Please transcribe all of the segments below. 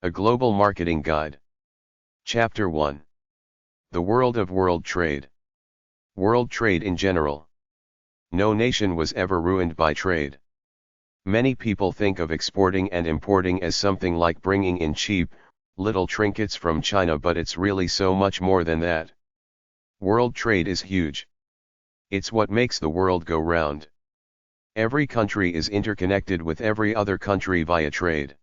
A Global Marketing Guide. Chapter 1. The World of World Trade. World trade in general. No nation was ever ruined by trade. Many people think of exporting and importing as something like bringing in cheap, little trinkets from China, but it's really so much more than that. World trade is huge. It's what makes the world go round. Every country is interconnected with every other country via trade.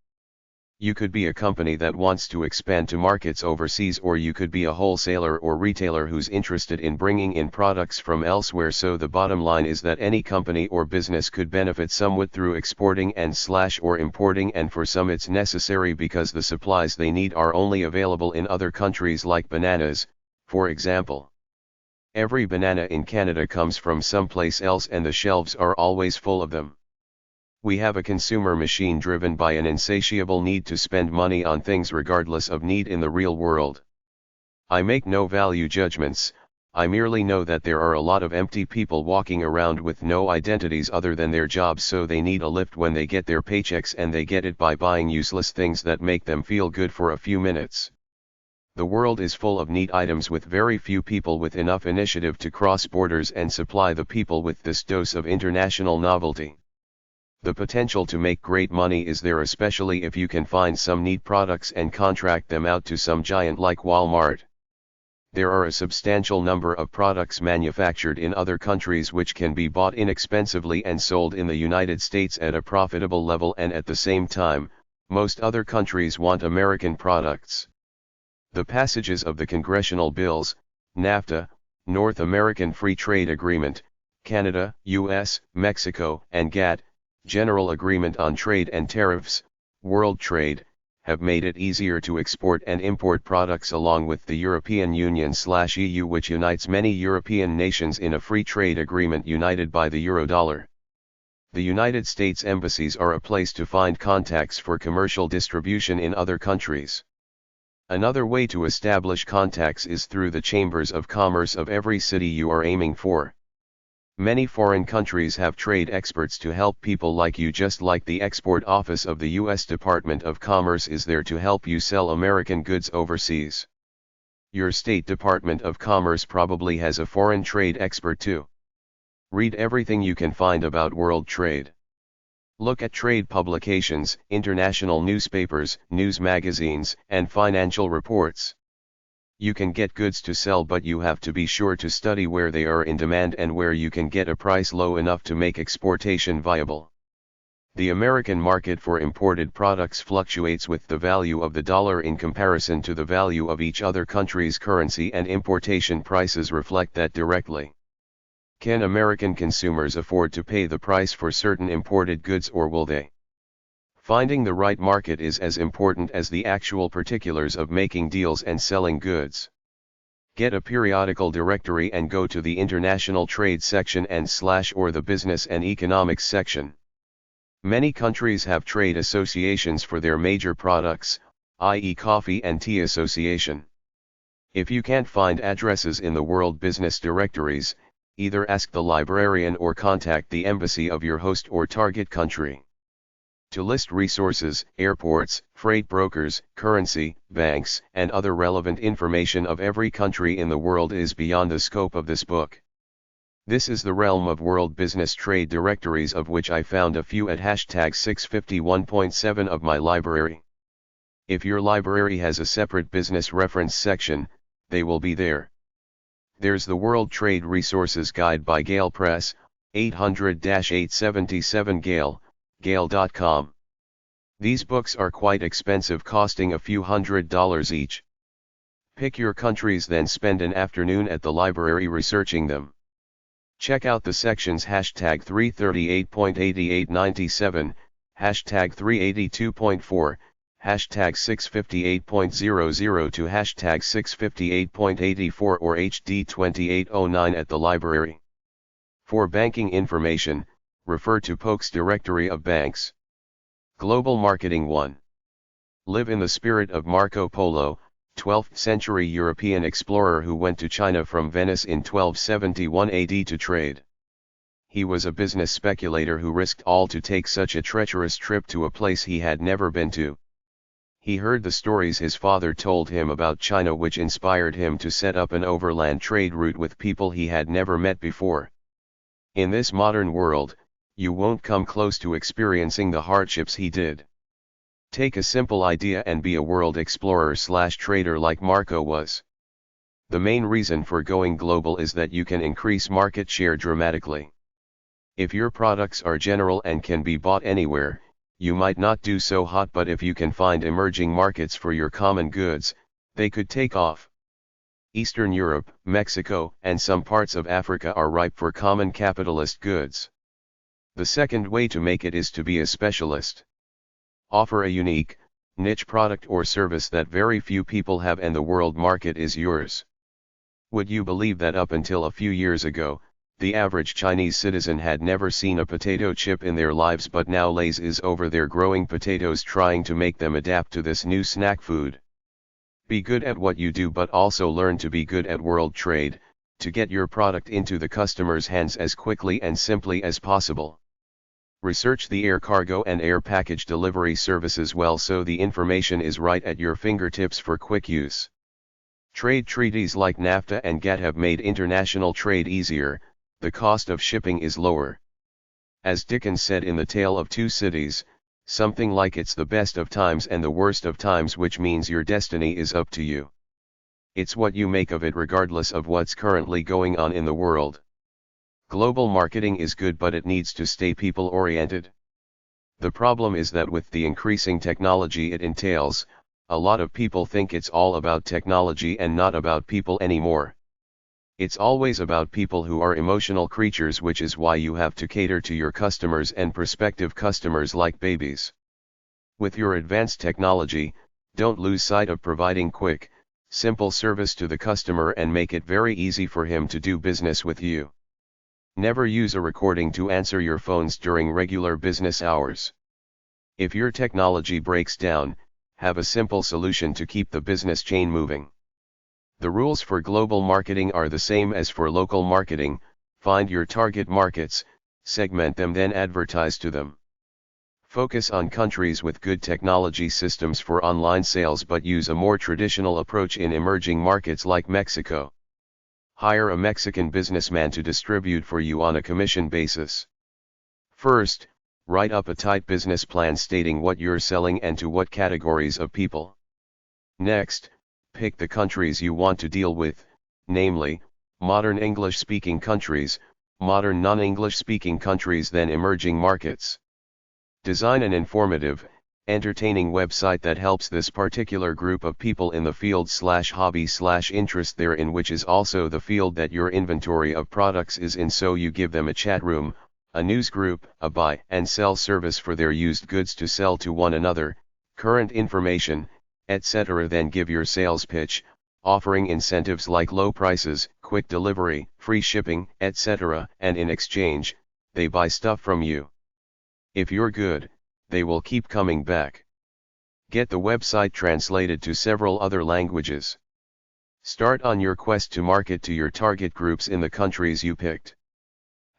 You could be a company that wants to expand to markets overseas, or you could be a wholesaler or retailer who's interested in bringing in products from elsewhere. So the bottom line is that any company or business could benefit somewhat through exporting and or importing, and for some it's necessary because the supplies they need are only available in other countries, like bananas, for example. Every banana in Canada comes from someplace else and the shelves are always full of them. We have a consumer machine driven by an insatiable need to spend money on things regardless of need in the real world. I make no value judgments, I merely know that there are a lot of empty people walking around with no identities other than their jobs, so they need a lift when they get their paychecks, and they get it by buying useless things that make them feel good for a few minutes. The world is full of neat items with very few people with enough initiative to cross borders and supply the people with this dose of international novelty. The potential to make great money is there, especially if you can find some neat products and contract them out to some giant like Walmart. There are a substantial number of products manufactured in other countries which can be bought inexpensively and sold in the United States at a profitable level, and at the same time, most other countries want American products. The passages of the congressional bills, NAFTA, North American Free Trade Agreement, Canada, US, Mexico, and GATT, General Agreement on Trade and Tariffs, World Trade, have made it easier to export and import products, along with the European Union/EU, which unites many European nations in a free trade agreement united by the Eurodollar. The United States embassies are a place to find contacts for commercial distribution in other countries. Another way to establish contacts is through the chambers of commerce of every city you are aiming for. Many foreign countries have trade experts to help people like you, just like the export office of the U.S. Department of Commerce is there to help you sell American goods overseas. Your state Department of Commerce probably has a foreign trade expert too. Read everything you can find about world trade. Look at trade publications, international newspapers, news magazines, and financial reports. You can get goods to sell, but you have to be sure to study where they are in demand and where you can get a price low enough to make exportation viable. The American market for imported products fluctuates with the value of the dollar in comparison to the value of each other country's currency, and importation prices reflect that directly. Can American consumers afford to pay the price for certain imported goods, or will they? Finding the right market is as important as the actual particulars of making deals and selling goods. Get a periodical directory and go to the International Trade section and or the Business and Economics section. Many countries have trade associations for their major products, i.e. Coffee and Tea Association. If you can't find addresses in the World Business Directories, either ask the librarian or contact the embassy of your host or target country. To list resources, airports, freight brokers, currency, banks, and other relevant information of every country in the world is beyond the scope of this book. This is the realm of world business trade directories, of which I found a few at #651.7 of my library. If your library has a separate business reference section, they will be there. There's the World Trade Resources Guide by Gale Press, 800-877 Gale, Gale.com. These books are quite expensive, costing a few $100s each. Pick your countries, then spend an afternoon at the library researching them. Check out the sections #338.8897, #382.4, #658.00 to #658.84 or HD2809 at the library. For banking information, refer to Polk's Directory of Banks. Global Marketing 1. Live in the spirit of Marco Polo, 12th century European explorer who went to China from Venice in 1271 AD to trade. He was a business speculator who risked all to take such a treacherous trip to a place he had never been to. He heard the stories his father told him about China, which inspired him to set up an overland trade route with people he had never met before. In this modern world, you won't come close to experiencing the hardships he did. Take a simple idea and be a world explorer/trader like Marco was. The main reason for going global is that you can increase market share dramatically. If your products are general and can be bought anywhere, you might not do so hot, but if you can find emerging markets for your common goods, they could take off. Eastern Europe, Mexico, and some parts of Africa are ripe for common capitalist goods. The second way to make it is to be a specialist. Offer a unique, niche product or service that very few people have, and the world market is yours. Would you believe that up until a few years ago, the average Chinese citizen had never seen a potato chip in their lives, but now Lay's is over there growing potatoes, trying to make them adapt to this new snack food. Be good at what you do, but also learn to be good at world trade, to get your product into the customer's hands as quickly and simply as possible. Research the air cargo and air package delivery services well, so the information is right at your fingertips for quick use. Trade treaties like NAFTA and GATT have made international trade easier. The cost of shipping is lower. As Dickens said in The Tale of Two Cities, something like it's the best of times and the worst of times, which means your destiny is up to you. It's what you make of it, regardless of what's currently going on in the world. Global marketing is good, but it needs to stay people-oriented. The problem is that with the increasing technology it entails, a lot of people think it's all about technology and not about people anymore. It's always about people, who are emotional creatures, which is why you have to cater to your customers and prospective customers like babies. With your advanced technology, don't lose sight of providing quick, simple service to the customer and make it very easy for him to do business with you. Never use a recording to answer your phones during regular business hours. If your technology breaks down, have a simple solution to keep the business chain moving. The rules for global marketing are the same as for local marketing. Find your target markets, segment them, then advertise to them. Focus on countries with good technology systems for online sales, but use a more traditional approach in emerging markets like Mexico. Hire a Mexican businessman to distribute for you on a commission basis. First, write up a tight business plan stating what you're selling and to what categories of people. Next, pick the countries you want to deal with, namely, modern English-speaking countries, modern non-English-speaking countries, then emerging markets. Design an informative, entertaining website that helps this particular group of people in the field/hobby/interest they're in, which is also the field that your inventory of products is in, so you give them a chat room, a news group, a buy and sell service for their used goods to sell to one another, current information, etc. Then give your sales pitch, offering incentives like low prices, quick delivery, free shipping, etc., and in exchange, they buy stuff from you. If you're good, they will keep coming back. Get the website translated to several other languages. Start on your quest to market to your target groups in the countries you picked.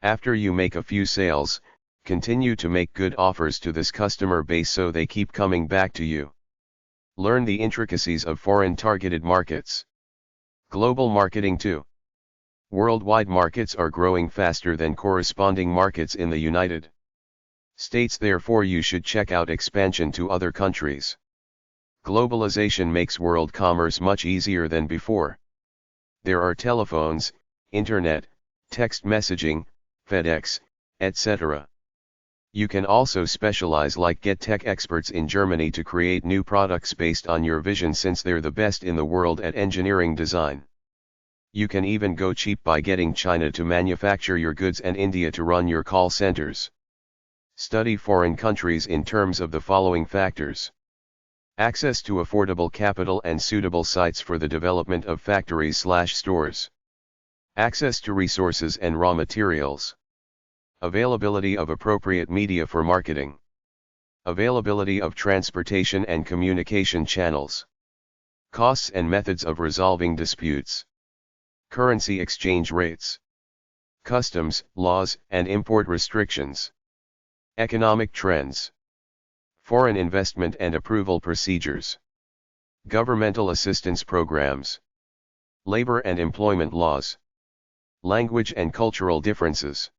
After you make a few sales, continue to make good offers to this customer base so they keep coming back to you. Learn the intricacies of foreign targeted markets. Global marketing too. Worldwide markets are growing faster than corresponding markets in the United States, therefore you should check out expansion to other countries. Globalization makes world commerce much easier than before. There are telephones, internet, text messaging, FedEx, etc. You can also specialize, like get tech experts in Germany to create new products based on your vision, since they're the best in the world at engineering design. You can even go cheap by getting China to manufacture your goods and India to run your call centers. Study foreign countries in terms of the following factors: access to affordable capital and suitable sites for the development of factories/stores, access to resources and raw materials, availability of appropriate media for marketing, availability of transportation and communication channels, costs and methods of resolving disputes, currency exchange rates, customs, laws, and import restrictions, economic trends, Foreign investment and approval procedures. Governmental assistance programs. Labor and employment laws. Language and cultural differences.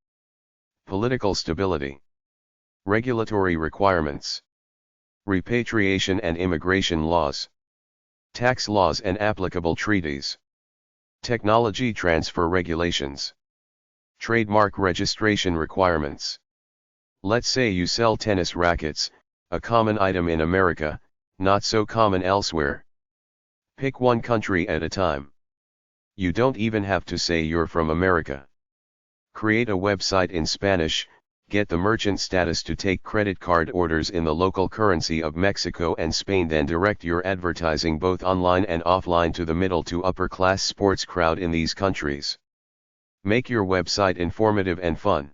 Political stability. Regulatory requirements. Repatriation and immigration laws. Tax laws and applicable treaties. Technology transfer regulations. Trademark registration requirements. Let's say you sell tennis rackets, a common item in America, not so common elsewhere. Pick one country at a time. You don't even have to say you're from America. Create a website in Spanish, get the merchant status to take credit card orders in the local currency of Mexico and Spain, then direct your advertising both online and offline to the middle to upper class sports crowd in these countries. Make your website informative and fun.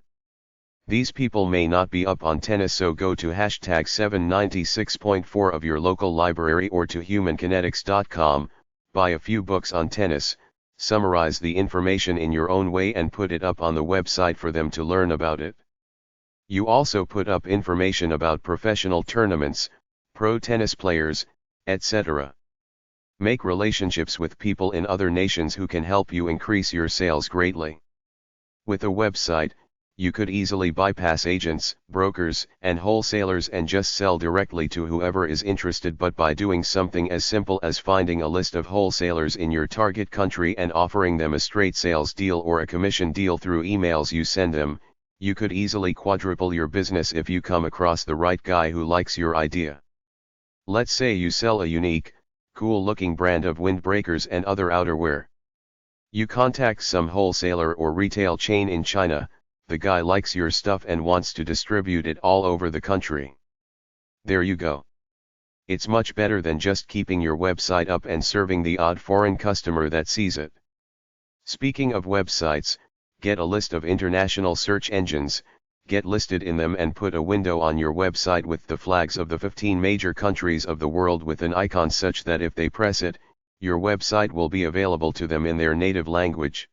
These people may not be up on tennis, so go to hashtag 796.4 of your local library or to humankinetics.com, buy a few books on tennis, summarize the information in your own way and put it up on the website for them to learn about it. You also put up information about professional tournaments, pro tennis players, etc. Make relationships with people in other nations who can help you increase your sales greatly. With a website, you could easily bypass agents, brokers, and wholesalers and just sell directly to whoever is interested, but by doing something as simple as finding a list of wholesalers in your target country and offering them a straight sales deal or a commission deal through emails you send them, you could easily quadruple your business if you come across the right guy who likes your idea. Let's say you sell a unique, cool-looking brand of windbreakers and other outerwear. You contact some wholesaler or retail chain in China. The guy likes your stuff and wants to distribute it all over the country. There you go. It's much better than just keeping your website up and serving the odd foreign customer that sees it. Speaking of websites, get a list of international search engines, get listed in them and put a window on your website with the flags of the 15 major countries of the world with an icon such that if they press it, your website will be available to them in their native language.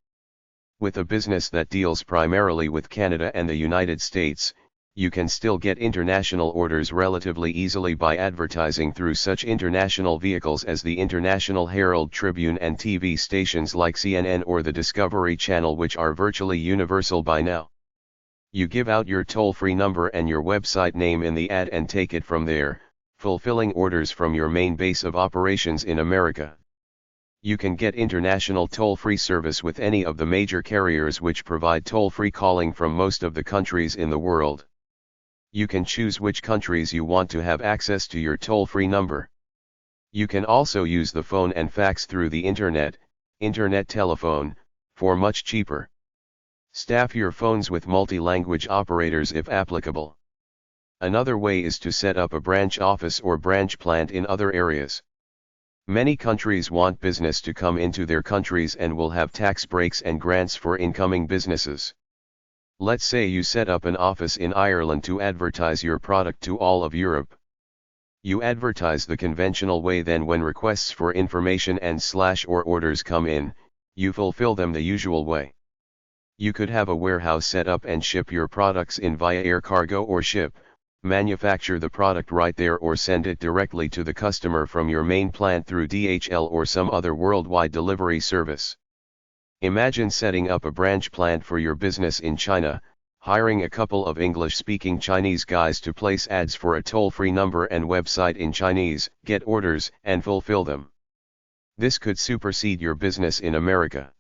With a business that deals primarily with Canada and the United States, you can still get international orders relatively easily by advertising through such international vehicles as the International Herald Tribune and TV stations like CNN or the Discovery Channel, which are virtually universal by now. You give out your toll-free number and your website name in the ad and take it from there, fulfilling orders from your main base of operations in America. You can get international toll-free service with any of the major carriers which provide toll-free calling from most of the countries in the world. You can choose which countries you want to have access to your toll-free number. You can also use the phone and fax through the internet telephone, for much cheaper. Staff your phones with multi-language operators if applicable. Another way is to set up a branch office or branch plant in other areas. Many countries want business to come into their countries and will have tax breaks and grants for incoming businesses. Let's say you set up an office in Ireland to advertise your product to all of Europe. You advertise the conventional way, then when requests for information and/or orders come in, you fulfill them the usual way. You could have a warehouse set up and ship your products in via air cargo or ship, manufacture the product right there or send it directly to the customer from your main plant through DHL or some other worldwide delivery service. Imagine setting up a branch plant for your business in China, hiring a couple of English-speaking Chinese guys to place ads for a toll-free number and website in Chinese, get orders, and fulfill them. This could supersede your business in America.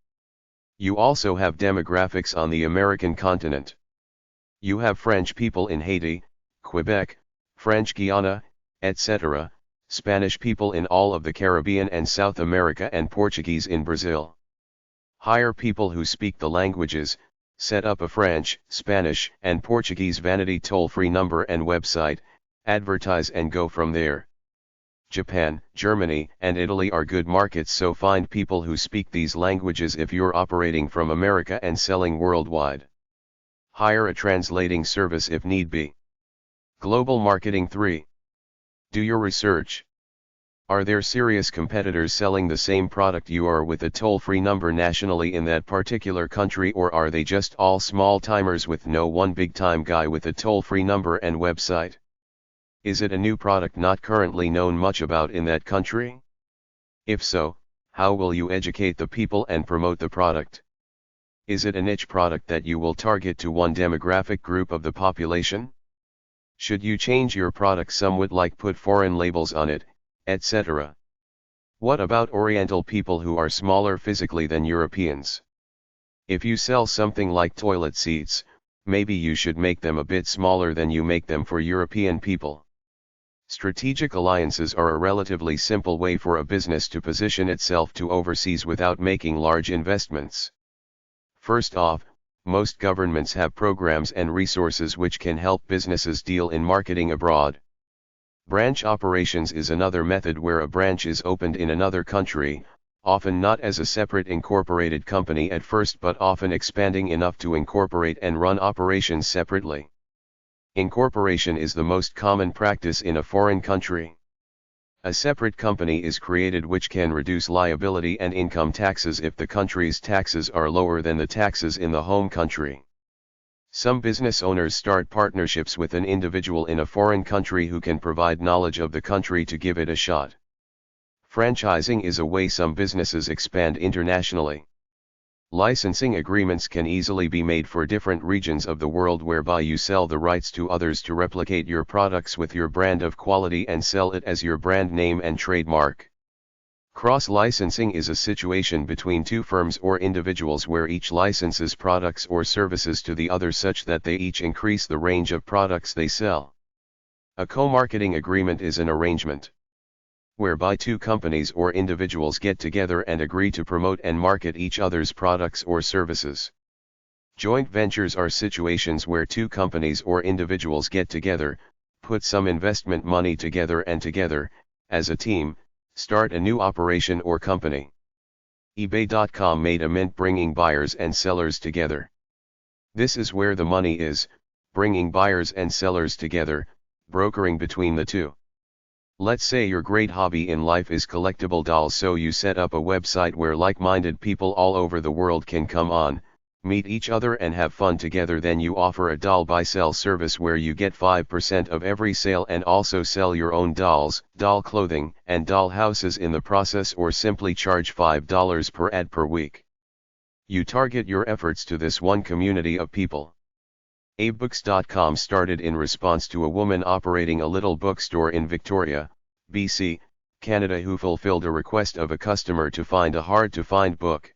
You also have demographics on the American continent. You have French people in Haiti, Quebec, French Guiana, etc., Spanish people in all of the Caribbean and South America, and Portuguese in Brazil. Hire people who speak the languages, set up a French, Spanish, and Portuguese vanity toll-free number and website, advertise and go from there. Japan, Germany, and Italy are good markets, so find people who speak these languages if you're operating from America and selling worldwide. Hire a translating service if need be. Global Marketing 3. Do your research. Are there serious competitors selling the same product you are with a toll-free number nationally in that particular country, or are they just all small-timers with no one big-time guy with a toll-free number and website? Is it a new product not currently known much about in that country? If so, how will you educate the people and promote the product? Is it a niche product that you will target to one demographic group of the population? Should you change your product somewhat, like put foreign labels on it, etc.? What about Oriental people who are smaller physically than Europeans? If you sell something like toilet seats, maybe you should make them a bit smaller than you make them for European people. Strategic alliances are a relatively simple way for a business to position itself to overseas without making large investments. First off, most governments have programs and resources which can help businesses deal in marketing abroad. Branch operations is another method where a branch is opened in another country, often not as a separate incorporated company at first but often expanding enough to incorporate and run operations separately. Incorporation is the most common practice in a foreign country. A separate company is created which can reduce liability and income taxes if the country's taxes are lower than the taxes in the home country. Some business owners start partnerships with an individual in a foreign country who can provide knowledge of the country to give it a shot. Franchising is a way some businesses expand internationally. Licensing agreements can easily be made for different regions of the world, whereby you sell the rights to others to replicate your products with your brand of quality and sell it as your brand name and trademark. Cross-licensing is a situation between two firms or individuals where each licenses products or services to the other such that they each increase the range of products they sell. A co-marketing agreement is an arrangement whereby two companies or individuals get together and agree to promote and market each other's products or services. Joint ventures are situations where two companies or individuals get together, put some investment money together and together, as a team, start a new operation or company. eBay.com made a mint bringing buyers and sellers together. This is where the money is, bringing buyers and sellers together, brokering between the two. Let's say your great hobby in life is collectible dolls, so you set up a website where like-minded people all over the world can come on, meet each other and have fun together. Then you offer a doll buy-sell service where you get 5% of every sale and also sell your own dolls, doll clothing, and doll houses in the process, or simply charge $5 per ad per week. You target your efforts to this one community of people. ebooks.com started in response to a woman operating a little bookstore in Victoria, BC, Canada, who fulfilled a request of a customer to find a hard-to-find book.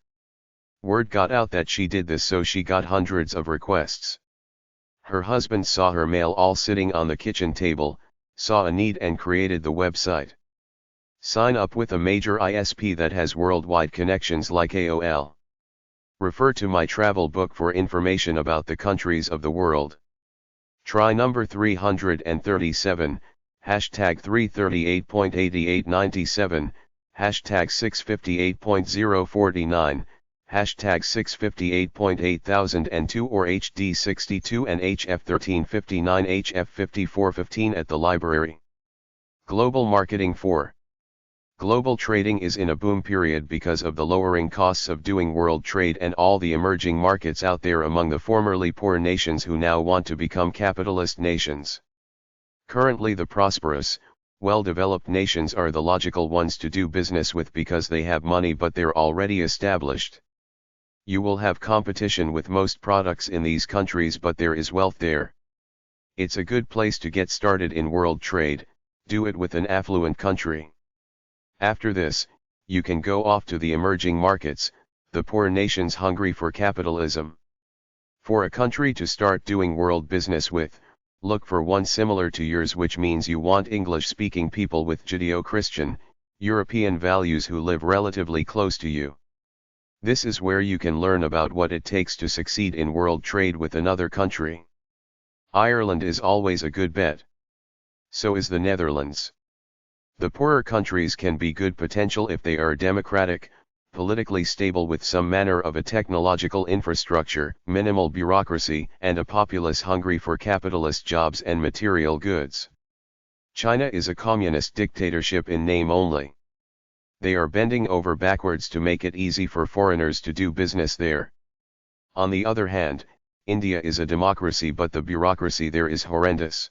Word got out that she did this, so she got hundreds of requests. Her husband saw her mail all sitting on the kitchen table, saw a need and created the website. Sign up with a major ISP that has worldwide connections like AOL. Refer to my travel book for information about the countries of the world. Try number 337, hashtag 338.8897, hashtag 658.049, hashtag 658.8002 or HD62 and HF1359 HF5415 at the library. Global Marketing 4. Global trading is in a boom period because of the lowering costs of doing world trade and all the emerging markets out there among the formerly poor nations who now want to become capitalist nations. Currently the prosperous, well-developed nations are the logical ones to do business with because they have money, but they're already established. You will have competition with most products in these countries, but there is wealth there. It's a good place to get started in world trade. Do it with an affluent country. After this, you can go off to the emerging markets, the poor nations hungry for capitalism. For a country to start doing world business with, look for one similar to yours, which means you want English-speaking people with Judeo-Christian, European values who live relatively close to you. This is where you can learn about what it takes to succeed in world trade with another country. Ireland is always a good bet. So is the Netherlands. The poorer countries can be good potential if they are democratic, politically stable with some manner of a technological infrastructure, minimal bureaucracy, and a populace hungry for capitalist jobs and material goods. China is a communist dictatorship in name only. They are bending over backwards to make it easy for foreigners to do business there. On the other hand, India is a democracy, but the bureaucracy there is horrendous.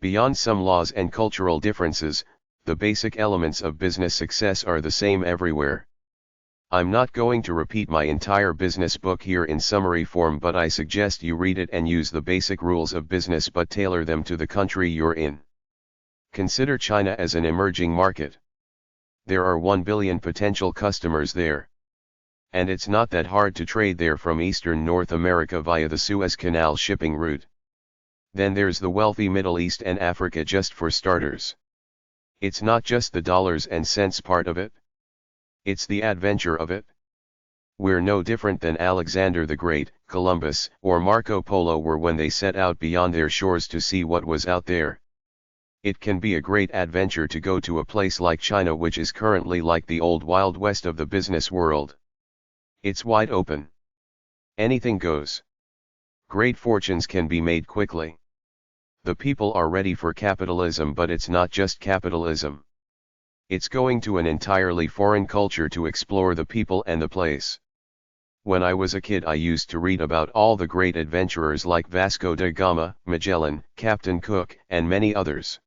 Beyond some laws and cultural differences, the basic elements of business success are the same everywhere. I'm not going to repeat my entire business book here in summary form, but I suggest you read it and use the basic rules of business but tailor them to the country you're in. Consider China as an emerging market. There are 1 billion potential customers there. And it's not that hard to trade there from Eastern North America via the Suez Canal shipping route. Then there's the wealthy Middle East and Africa just for starters. It's not just the dollars and cents part of it. It's the adventure of it. We're no different than Alexander the Great, Columbus, or Marco Polo were when they set out beyond their shores to see what was out there. It can be a great adventure to go to a place like China, which is currently like the old Wild West of the business world. It's wide open. Anything goes. Great fortunes can be made quickly. The people are ready for capitalism, but it's not just capitalism. It's going to an entirely foreign culture to explore the people and the place. When I was a kid, I used to read about all the great adventurers like Vasco da Gama, Magellan, Captain Cook, and many others.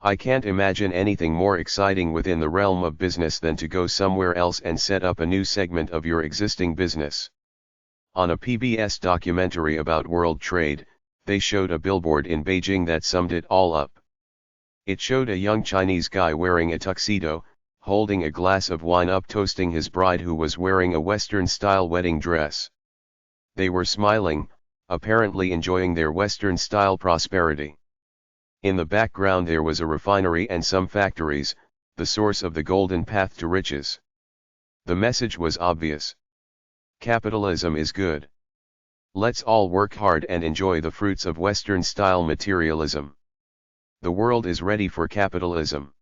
I can't imagine anything more exciting within the realm of business than to go somewhere else and set up a new segment of your existing business. On a PBS documentary about world trade, they showed a billboard in Beijing that summed it all up. It showed a young Chinese guy wearing a tuxedo, holding a glass of wine up, toasting his bride who was wearing a Western-style wedding dress. They were smiling, apparently enjoying their Western-style prosperity. In the background there was a refinery and some factories, the source of the golden path to riches. The message was obvious. Capitalism is good. Let's all work hard and enjoy the fruits of Western-style materialism. The world is ready for capitalism.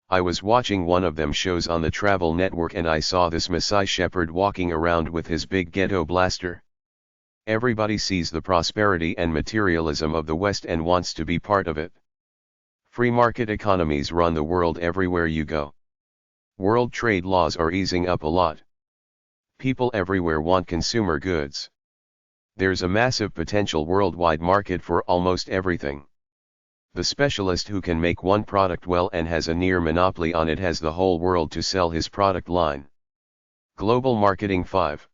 I was watching one of them shows on the Travel Network and I saw this Maasai shepherd walking around with his big ghetto blaster. Everybody sees the prosperity and materialism of the West and wants to be part of it. Free market economies run the world everywhere you go. World trade laws are easing up a lot. People everywhere want consumer goods. There's a massive potential worldwide market for almost everything. The specialist who can make one product well and has a near monopoly on it has the whole world to sell his product line. Global Marketing 5.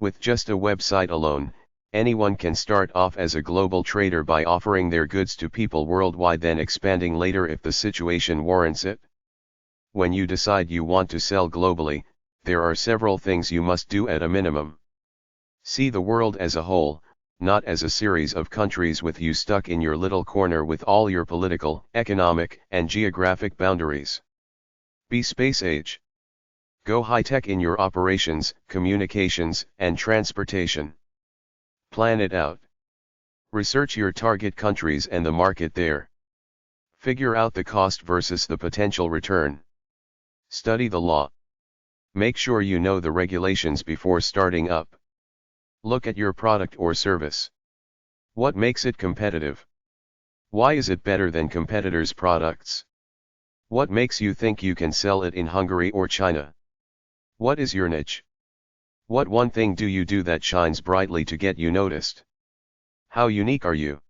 With just a website alone, anyone can start off as a global trader by offering their goods to people worldwide, then expanding later if the situation warrants it. When you decide you want to sell globally, there are several things you must do at a minimum. See the world as a whole, not as a series of countries with you stuck in your little corner with all your political, economic, and geographic boundaries. Be space age. Go high-tech in your operations, communications, and transportation. Plan it out. Research your target countries and the market there. Figure out the cost versus the potential return. Study the law. Make sure you know the regulations before starting up. Look at your product or service. What makes it competitive? Why is it better than competitors' products? What makes you think you can sell it in Hungary or China? What is your niche? What one thing do you do that shines brightly to get you noticed? How unique are you?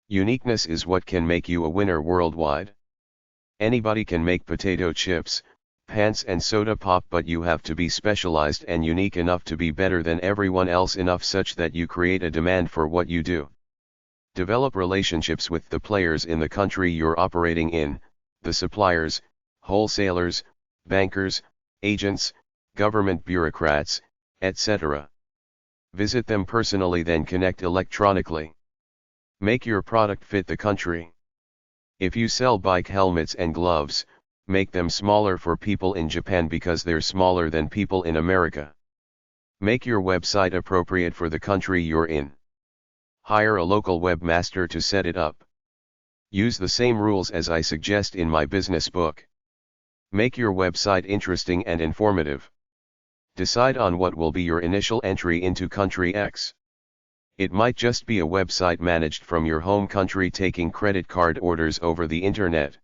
Uniqueness is what can make you a winner worldwide. Anybody can make potato chips, pants and soda pop, but you have to be specialized and unique enough to be better than everyone else, enough such that you create a demand for what you do. Develop relationships with the players in the country you're operating in, the suppliers, wholesalers, bankers, agents, government bureaucrats, etc. Visit them personally, then connect electronically. Make your product fit the country. If you sell bike helmets and gloves, make them smaller for people in Japan because they're smaller than people in America. Make your website appropriate for the country you're in. Hire a local webmaster to set it up. Use the same rules as I suggest in my business book. Make your website interesting and informative. Decide on what will be your initial entry into country X. It might just be a website managed from your home country taking credit card orders over the internet.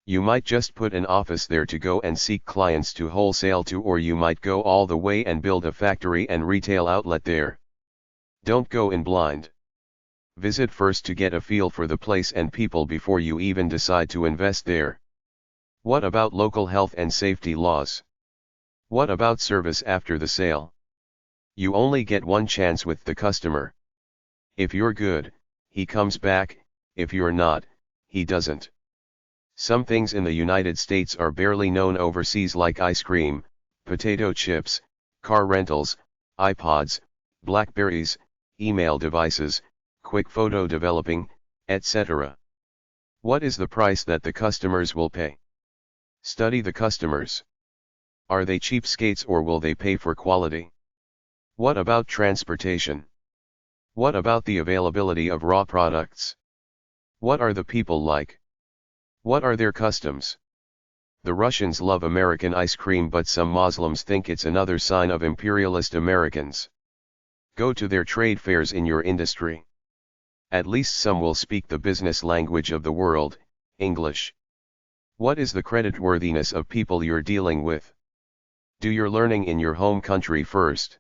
You might just put an office there to go and seek clients to wholesale to, or you might go all the way and build a factory and retail outlet there. Don't go in blind. Visit first to get a feel for the place and people before you even decide to invest there. What about local health and safety laws? What about service after the sale? You only get one chance with the customer. If you're good, he comes back; if you're not, he doesn't. Some things in the United States are barely known overseas, like ice cream, potato chips, car rentals, iPods, Blackberries, email devices, quick photo developing, etc. What is the price that the customers will pay? Study the customers. Are they cheapskates or will they pay for quality? What about transportation? What about the availability of raw products? What are the people like? What are their customs? The Russians love American ice cream, but some Muslims think it's another sign of imperialist Americans. Go to their trade fairs in your industry. At least some will speak the business language of the world, English. What is the creditworthiness of people you're dealing with? Do your learning in your home country first.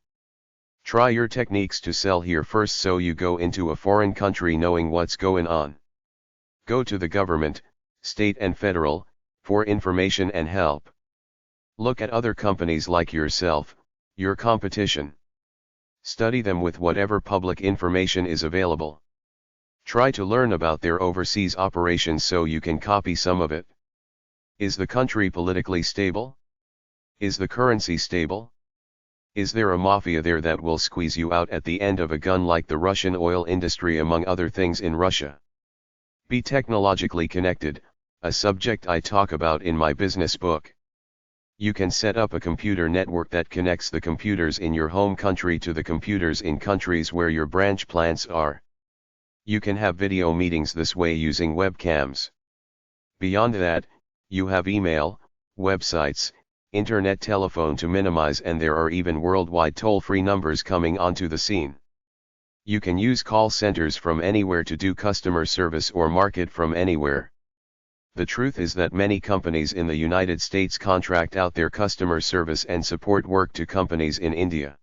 Try your techniques to sell here first, so you go into a foreign country knowing what's going on. Go to the government, state and federal, for information and help. Look at other companies like yourself, your competition. Study them with whatever public information is available. Try to learn about their overseas operations so you can copy some of it. Is the country politically stable? Is the currency stable? Is there a mafia there that will squeeze you out at the end of a gun, like the Russian oil industry, among other things in Russia? Be technologically connected, a subject I talk about in my business book. You can set up a computer network that connects the computers in your home country to the computers in countries where your branch plants are. You can have video meetings this way using webcams. Beyond that, you have email, websites, internet telephone to minimize, and there are even worldwide toll-free numbers coming onto the scene. You can use call centers from anywhere to do customer service or market from anywhere. The truth is that many companies in the United States contract out their customer service and support work to companies in India.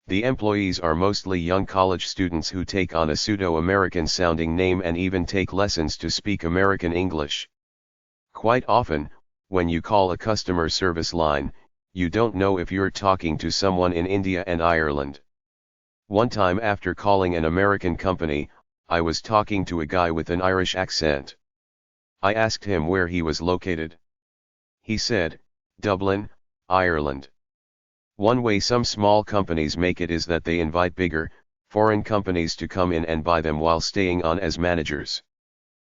The employees are mostly young college students who take on a pseudo-American sounding name and even take lessons to speak American English. Quite often, when you call a customer service line, you don't know if you're talking to someone in India and Ireland. One time, after calling an American company, I was talking to a guy with an Irish accent. I asked him where he was located. He said, Dublin, Ireland. One way some small companies make it is that they invite bigger, foreign companies to come in and buy them while staying on as managers.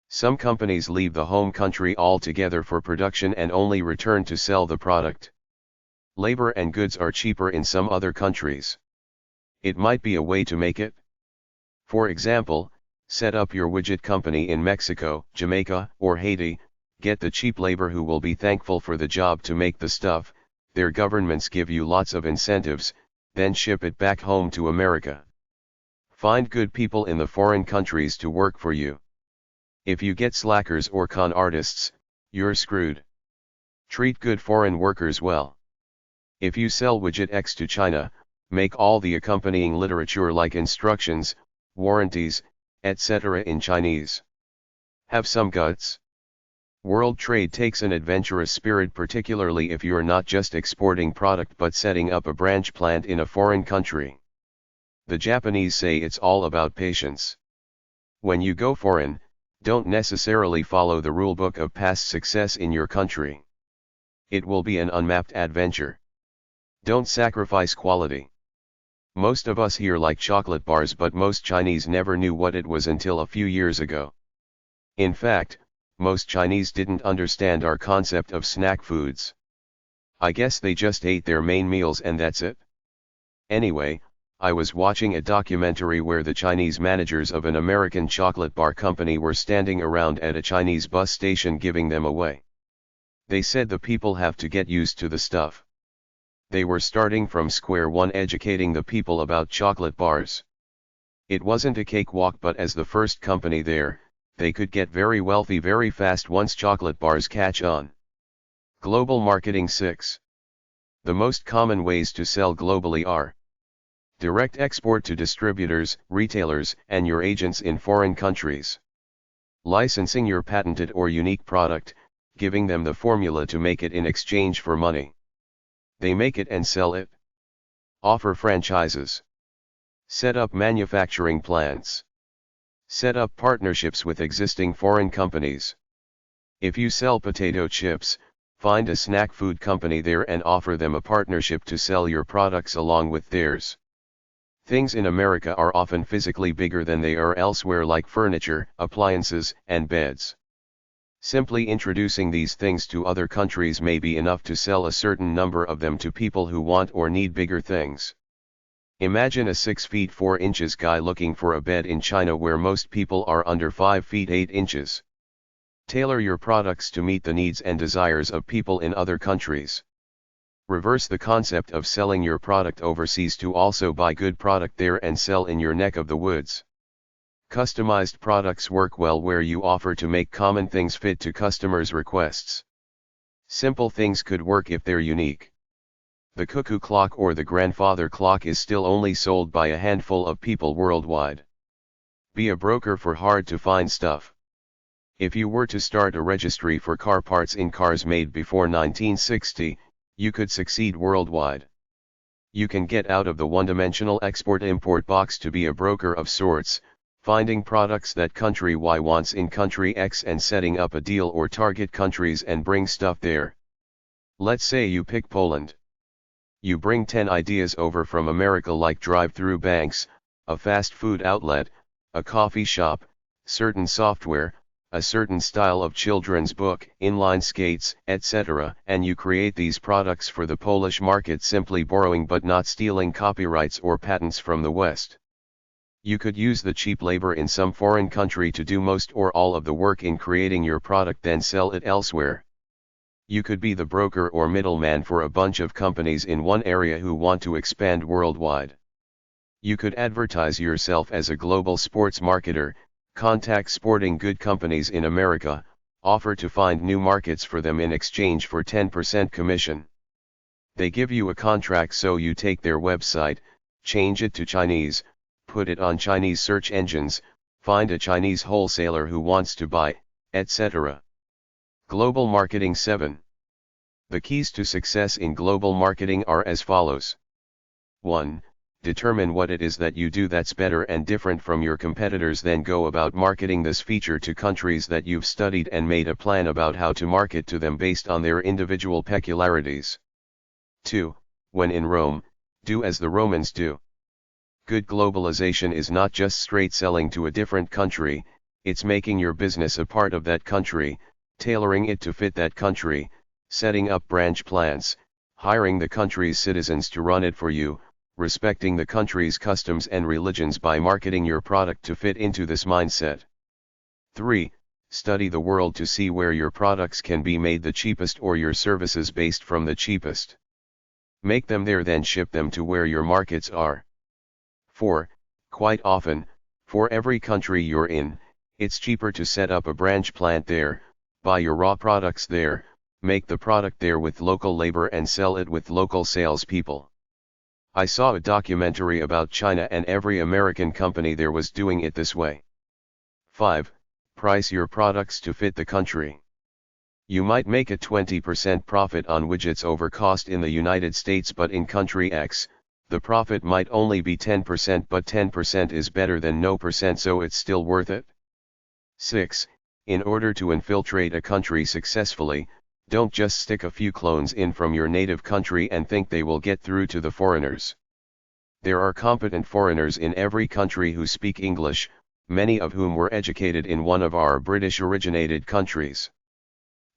Some companies leave the home country altogether for production and only return to sell the product. Labor and goods are cheaper in some other countries. It might be a way to make it. For example, set up your widget company in Mexico, Jamaica, or Haiti, get the cheap labor who will be thankful for the job to make the stuff, their governments give you lots of incentives, then ship it back home to America. Find good people in the foreign countries to work for you. If you get slackers or con artists, you're screwed. Treat good foreign workers well. If you sell widget X to China, make all the accompanying literature like instructions, warranties, etc. in Chinese. Have some guts. World trade takes an adventurous spirit, particularly if you're not just exporting product but setting up a branch plant in a foreign country. The Japanese say it's all about patience. When you go foreign, don't necessarily follow the rulebook of past success in your country. It will be an unmapped adventure. Don't sacrifice quality. Most of us here like chocolate bars, but most Chinese never knew what it was until a few years ago. In fact, most Chinese didn't understand our concept of snack foods. I guess they just ate their main meals and that's it. Anyway, I was watching a documentary where the Chinese managers of an American chocolate bar company were standing around at a Chinese bus station giving them away. They said the people have to get used to the stuff. They were starting from square one, educating the people about chocolate bars. It wasn't a cakewalk, but as the first company there, they could get very wealthy very fast once chocolate bars catch on. Global Marketing 6. The most common ways to sell globally are Direct export to distributors, retailers, and your agents in foreign countries. Licensing your patented or unique product, giving them the formula to make it in exchange for money. They make it and sell it. Offer franchises. Set up manufacturing plants. Set up partnerships with existing foreign companies. If you sell potato chips, find a snack food company there and offer them a partnership to sell your products along with theirs. Things in America are often physically bigger than they are elsewhere, like furniture, appliances, and beds. Simply introducing these things to other countries may be enough to sell a certain number of them to people who want or need bigger things. Imagine a 6 feet 4 inches guy looking for a bed in China where most people are under 5 feet 8 inches. Tailor your products to meet the needs and desires of people in other countries. Reverse the concept of selling your product overseas to also buy good product there and sell in your neck of the woods. Customized products work well where you offer to make common things fit to customers' requests. Simple things could work if they're unique. The cuckoo clock or the grandfather clock is still only sold by a handful of people worldwide. Be a broker for hard-to-find stuff. If you were to start a registry for car parts in cars made before 1960, you could succeed worldwide. You can get out of the one-dimensional export-import box to be a broker of sorts, finding products that country Y wants in country X and setting up a deal or target countries and bring stuff there. Let's say you pick Poland. You bring 10 ideas over from America, like drive-through banks, a fast food outlet, a coffee shop, certain software, a certain style of children's book, inline skates, etc., and you create these products for the Polish market, simply borrowing but not stealing copyrights or patents from the West. You could use the cheap labor in some foreign country to do most or all of the work in creating your product, then sell it elsewhere. You could be the broker or middleman for a bunch of companies in one area who want to expand worldwide. You could advertise yourself as a global sports marketer, contact sporting good companies in America, offer to find new markets for them in exchange for 10% commission. They give you a contract, so you take their website, change it to Chinese, put it on Chinese search engines, find a Chinese wholesaler who wants to buy, etc. Global Marketing 7. The keys to success in global marketing are as follows. 1. Determine what it is that you do that's better and different from your competitors, then go about marketing this feature to countries that you've studied and made a plan about how to market to them based on their individual peculiarities. 2. When in Rome, do as the Romans do. Good globalization is not just straight selling to a different country, it's making your business a part of that country, tailoring it to fit that country, setting up branch plans, hiring the country's citizens to run it for you, respecting the country's customs and religions by marketing your product to fit into this mindset. 3. Study the world to see where your products can be made the cheapest or your services based from the cheapest. Make them there, then ship them to where your markets are. 4. Quite often, for every country you're in, it's cheaper to set up a branch plant there, buy your raw products there, make the product there with local labor and sell it with local salespeople. I saw a documentary about China and every American company there was doing it this way. 5. Price your products to fit the country. You might make a 20% profit on widgets over cost in the United States, but in country X, the profit might only be 10%, but 10% is better than no percent, so it's still worth it. 6. In order to infiltrate a country successfully, don't just stick a few clones in from your native country and think they will get through to the foreigners. There are competent foreigners in every country who speak English, many of whom were educated in one of our British-originated countries.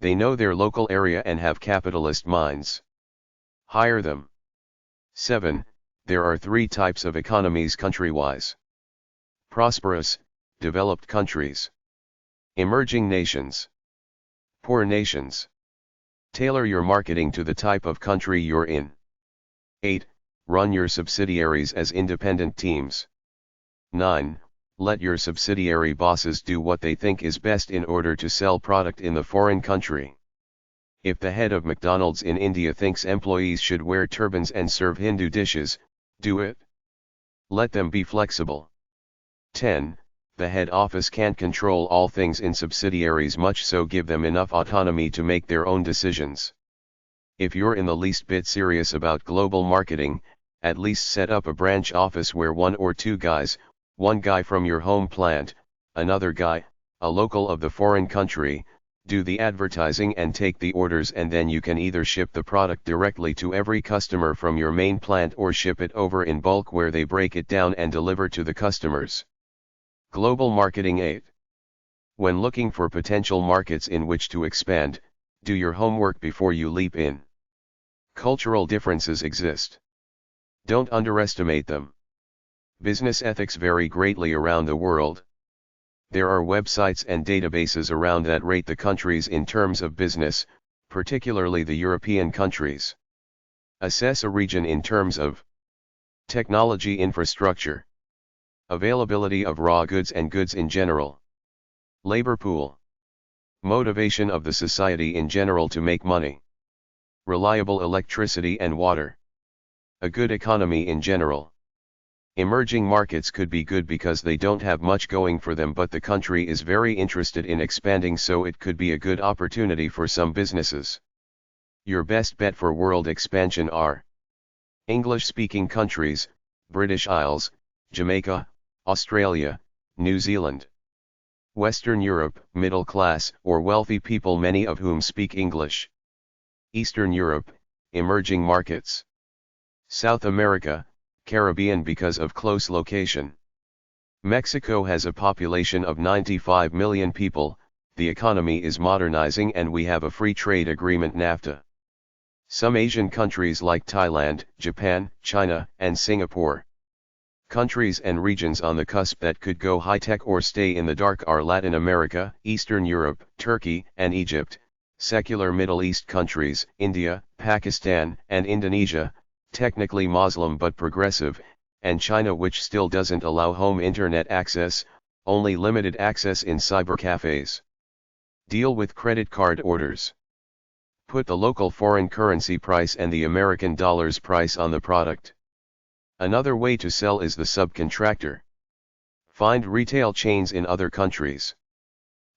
They know their local area and have capitalist minds. Hire them. 7. There are 3 types of economies country-wise. Prosperous, developed countries. Emerging nations. Poor nations. Tailor your marketing to the type of country you're in. 8. Run your subsidiaries as independent teams. 9. Let your subsidiary bosses do what they think is best in order to sell product in the foreign country. If the head of McDonald's in India thinks employees should wear turbans and serve Hindu dishes, do it. Let them be flexible. 10. The head office can't control all things in subsidiaries much, so give them enough autonomy to make their own decisions. If you're in the least bit serious about global marketing, at least set up a branch office where one or two guys, one guy from your home plant, another guy, a local of the foreign country, do the advertising and take the orders, and then you can either ship the product directly to every customer from your main plant or ship it over in bulk where they break it down and deliver to the customers. Global Marketing 8. When looking for potential markets in which to expand, do your homework before you leap in. Cultural differences exist. Don't underestimate them. Business ethics vary greatly around the world. There are websites and databases around that rate the countries in terms of business, particularly the European countries. Assess a region in terms of technology infrastructure, availability of raw goods and goods in general, labor pool, motivation of the society in general to make money, reliable electricity and water, a good economy in general. Emerging markets could be good because they don't have much going for them, but the country is very interested in expanding, so it could be a good opportunity for some businesses. Your best bet for world expansion are English-speaking countries, British Isles, Jamaica, Australia, New Zealand. Western Europe, middle class or wealthy people, many of whom speak English. Eastern Europe, emerging markets. South America, Caribbean because of close location. Mexico has a population of 95 million people, the economy is modernizing, and we have a free trade agreement NAFTA. Some Asian countries like Thailand, Japan, China, and Singapore. Countries and regions on the cusp that could go high-tech or stay in the dark are Latin America, Eastern Europe, Turkey, and Egypt, secular Middle East countries, India, Pakistan, and Indonesia, technically Muslim but progressive, and China, which still doesn't allow home internet access, only limited access in cybercafes. Deal with credit card orders. Put the local foreign currency price and the American dollar's price on the product. Another way to sell is the subcontractor. Find retail chains in other countries.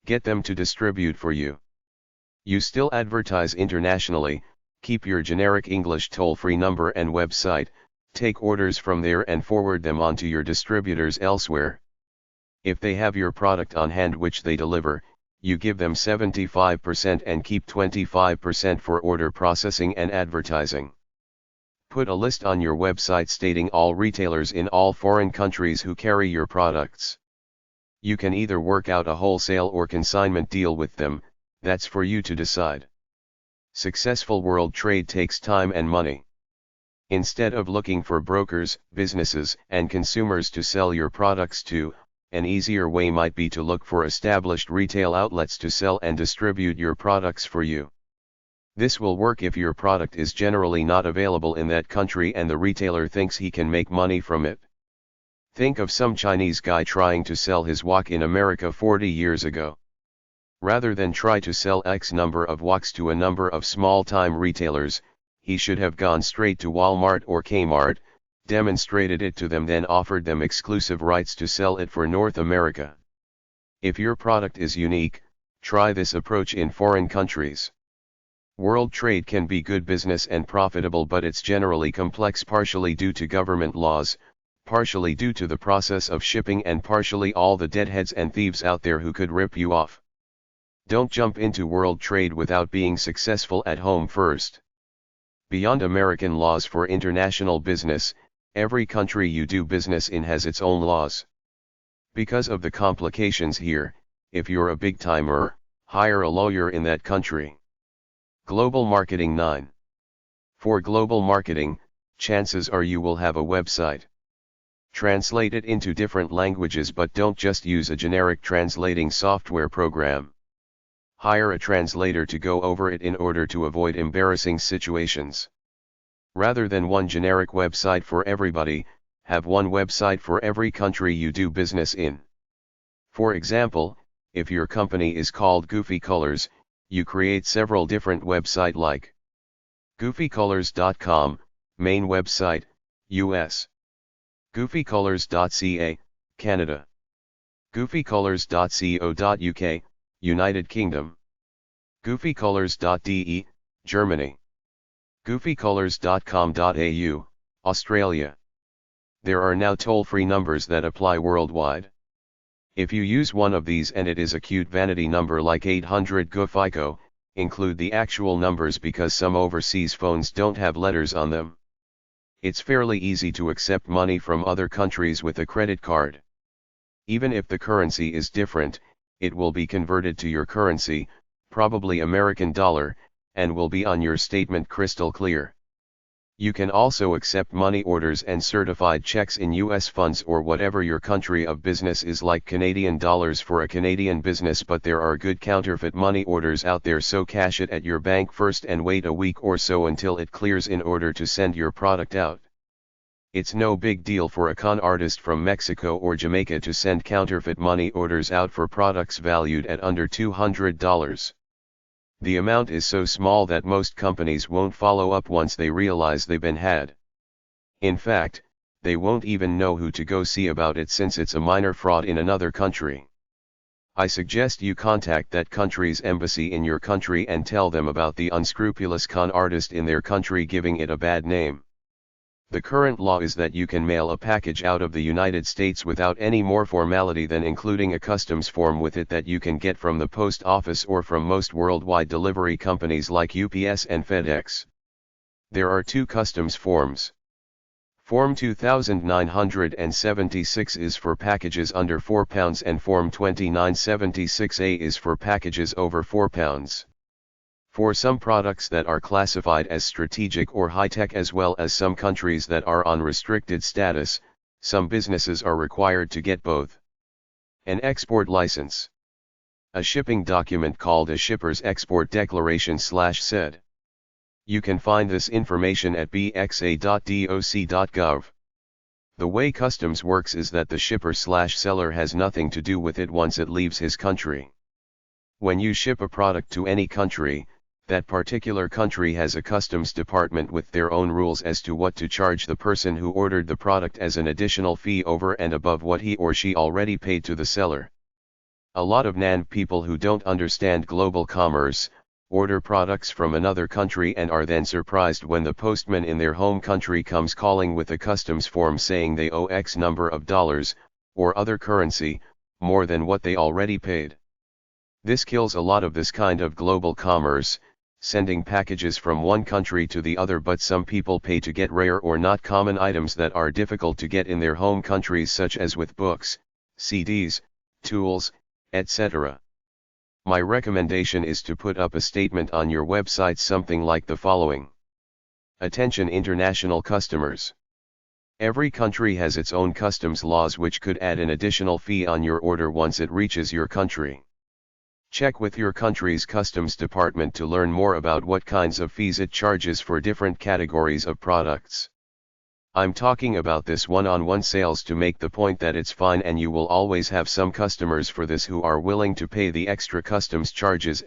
Get them to distribute for you. You still advertise internationally, keep your generic English toll-free number and website, take orders from there and forward them on to your distributors elsewhere. If they have your product on hand which they deliver, you give them 75% and keep 25% for order processing and advertising. Put a list on your website stating all retailers in all foreign countries who carry your products. You can either work out a wholesale or consignment deal with them, that's for you to decide. Successful world trade takes time and money. Instead of looking for brokers, businesses, and consumers to sell your products to, an easier way might be to look for established retail outlets to sell and distribute your products for you. This will work if your product is generally not available in that country and the retailer thinks he can make money from it. Think of some Chinese guy trying to sell his wok in America 40 years ago. Rather than try to sell X number of woks to a number of small-time retailers, he should have gone straight to Walmart or Kmart, demonstrated it to them, then offered them exclusive rights to sell it for North America. If your product is unique, try this approach in foreign countries. World trade can be good business and profitable, but it's generally complex, partially due to government laws, partially due to the process of shipping, and partially all the deadheads and thieves out there who could rip you off. Don't jump into world trade without being successful at home first. Beyond American laws for international business, every country you do business in has its own laws. Because of the complications here, if you're a big-timer, hire a lawyer in that country. Global Marketing 9. For global marketing, chances are you will have a website. Translate it into different languages, but don't just use a generic translating software program. Hire a translator to go over it in order to avoid embarrassing situations. Rather than one generic website for everybody, have one website for every country you do business in. For example, if your company is called Goofy Colors, you create several different websites like goofycolors.com, main website, US. Goofycolors.ca, Canada. Goofycolors.co.uk, United Kingdom. Goofycolors.de, Germany. Goofycolors.com.au, Australia. There are now toll-free numbers that apply worldwide. If you use one of these and it is a cute vanity number like 800 GoFico, include the actual numbers because some overseas phones don't have letters on them. It's fairly easy to accept money from other countries with a credit card. Even if the currency is different, it will be converted to your currency, probably American dollar, and will be on your statement crystal clear. You can also accept money orders and certified checks in US funds or whatever your country of business is, like Canadian dollars for a Canadian business, but there are good counterfeit money orders out there, so cash it at your bank first and wait a week or so until it clears in order to send your product out. It's no big deal for a con artist from Mexico or Jamaica to send counterfeit money orders out for products valued at under $200. The amount is so small that most companies won't follow up once they realize they've been had. In fact, they won't even know who to go see about it since it's a minor fraud in another country. I suggest you contact that country's embassy in your country and tell them about the unscrupulous con artist in their country giving it a bad name. The current law is that you can mail a package out of the United States without any more formality than including a customs form with it that you can get from the post office or from most worldwide delivery companies like UPS and FedEx. There are two customs forms. Form 2976 is for packages under 4 pounds and Form 2976A is for packages over 4 pounds. For some products that are classified as strategic or high-tech, as well as some countries that are on restricted status, some businesses are required to get both. An export license. A shipping document called a shipper's export declaration/SED. You can find this information at bxa.doc.gov. The way customs works is that the shipper/seller has nothing to do with it once it leaves his country. When you ship a product to any country, that particular country has a customs department with their own rules as to what to charge the person who ordered the product as an additional fee over and above what he or she already paid to the seller. A lot of NAN people who don't understand global commerce, order products from another country and are then surprised when the postman in their home country comes calling with a customs form saying they owe X number of dollars, or other currency, more than what they already paid. This kills a lot of this kind of global commerce, sending packages from one country to the other, but some people pay to get rare or not common items that are difficult to get in their home countries, such as with books, CDs, tools, etc. My recommendation is to put up a statement on your website something like the following. Attention international customers. Every country has its own customs laws which could add an additional fee on your order once it reaches your country. Check with your country's customs department to learn more about what kinds of fees it charges for different categories of products. I'm talking about this one-on-one sales to make the point that it's fine, and you will always have some customers for this who are willing to pay the extra customs charges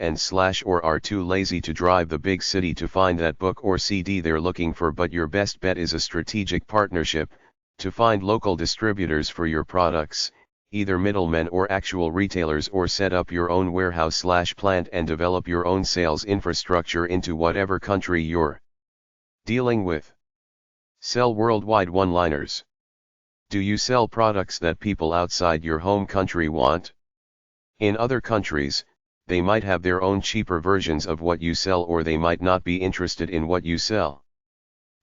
or are too lazy to drive the big city to find that book or CD they're looking for. But your best bet is a strategic partnership, to find local distributors for your products, either middlemen or actual retailers, or set up your own warehouse/plant and develop your own sales infrastructure into whatever country you're dealing with. Sell worldwide one-liners. Do you sell products that people outside your home country want? In other countries, they might have their own cheaper versions of what you sell, or they might not be interested in what you sell.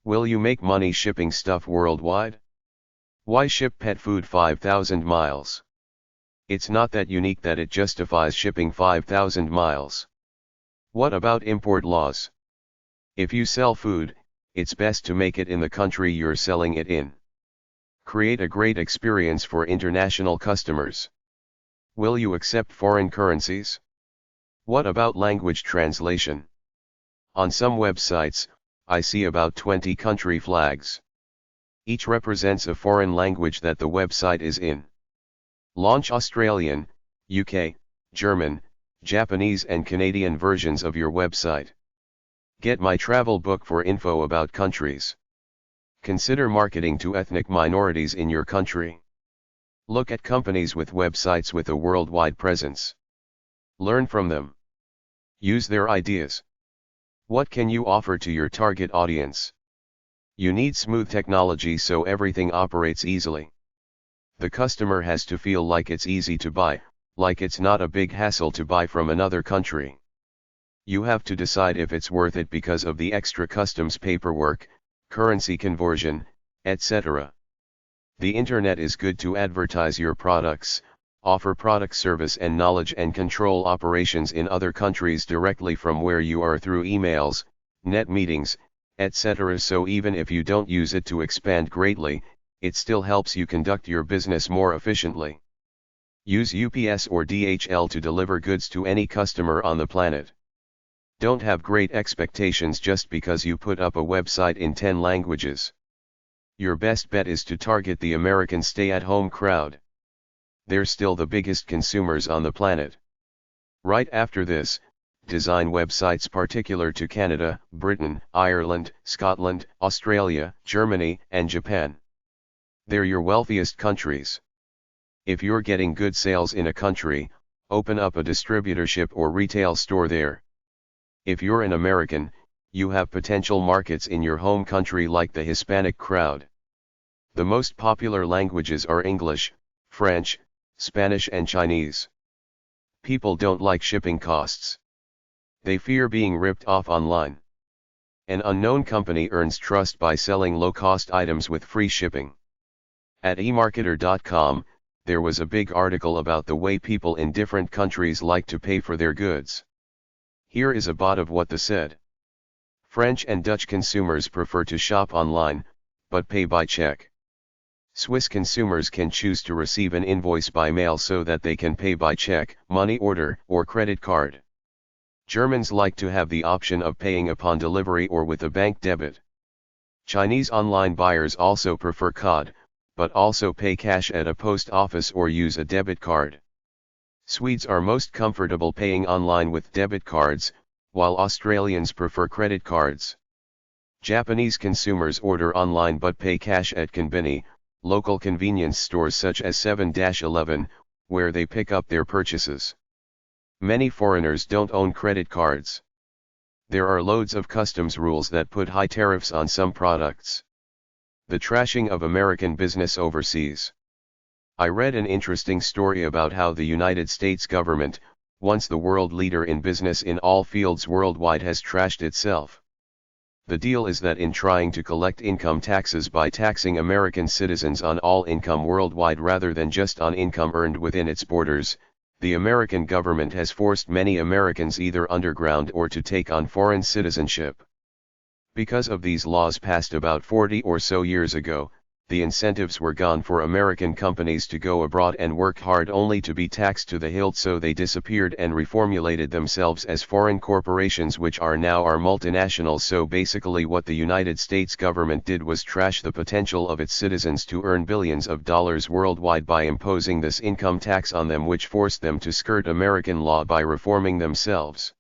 Will you make money shipping stuff worldwide? Why ship pet food 5,000 miles? It's not that unique that it justifies shipping 5,000 miles. What about import laws? If you sell food, it's best to make it in the country you're selling it in. Create a great experience for international customers. Will you accept foreign currencies? What about language translation? On some websites, I see about 20 country flags. Each represents a foreign language that the website is in. Launch Australian, UK, German, Japanese and Canadian versions of your website. Get my travel book for info about countries. Consider marketing to ethnic minorities in your country. Look at companies with websites with a worldwide presence. Learn from them. Use their ideas. What can you offer to your target audience? You need smooth technology so everything operates easily. The customer has to feel like it's easy to buy, like it's not a big hassle to buy from another country. You have to decide if it's worth it because of the extra customs paperwork, currency conversion, etc. The internet is good to advertise your products, offer product service and knowledge and control operations in other countries directly from where you are through emails, net meetings, etc. So even if you don't use it to expand greatly, it still helps you conduct your business more efficiently. Use UPS or DHL to deliver goods to any customer on the planet. Don't have great expectations just because you put up a website in 10 languages. Your best bet is to target the American stay-at-home crowd. They're still the biggest consumers on the planet. Right after this, design websites particular to Canada, Britain, Ireland, Scotland, Australia, Germany, and Japan. They're your wealthiest countries. If you're getting good sales in a country, open up a distributorship or retail store there. If you're an American, you have potential markets in your home country like the Hispanic crowd. The most popular languages are English, French, Spanish and Chinese. People don't like shipping costs. They fear being ripped off online. An unknown company earns trust by selling low-cost items with free shipping. At emarketer.com, there was a big article about the way people in different countries like to pay for their goods. Here is a bot of what they said. French and Dutch consumers prefer to shop online, but pay by check. Swiss consumers can choose to receive an invoice by mail so that they can pay by check, money order, or credit card. Germans like to have the option of paying upon delivery or with a bank debit. Chinese online buyers also prefer COD, but also pay cash at a post office or use a debit card. Swedes are most comfortable paying online with debit cards, while Australians prefer credit cards. Japanese consumers order online but pay cash at konbini, local convenience stores such as 7-Eleven, where they pick up their purchases. Many foreigners don't own credit cards. There are loads of customs rules that put high tariffs on some products. The trashing of American business overseas. I read an interesting story about how the United States government, once the world leader in business in all fields worldwide, has trashed itself. The deal is that in trying to collect income taxes by taxing American citizens on all income worldwide rather than just on income earned within its borders, the American government has forced many Americans either underground or to take on foreign citizenship. Because of these laws passed about 40 or so years ago, the incentives were gone for American companies to go abroad and work hard only to be taxed to the hilt, so they disappeared and reformulated themselves as foreign corporations, which are now our multinationals. So basically what the United States government did was trash the potential of its citizens to earn billions of dollars worldwide by imposing this income tax on them, which forced them to skirt American law by reforming themselves.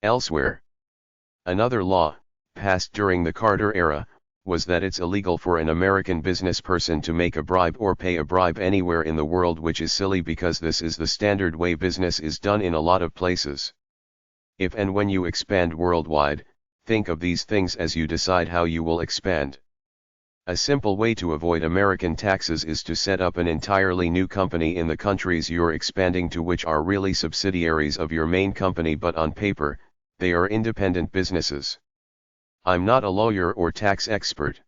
Elsewhere, another law, passed during the Carter era, was that it's illegal for an American business person to make a bribe or pay a bribe anywhere in the world, which is silly because this is the standard way business is done in a lot of places. If and when you expand worldwide, think of these things as you decide how you will expand. A simple way to avoid American taxes is to set up an entirely new company in the countries you're expanding to, which are really subsidiaries of your main company, but on paper, they are independent businesses. I'm not a lawyer or tax expert.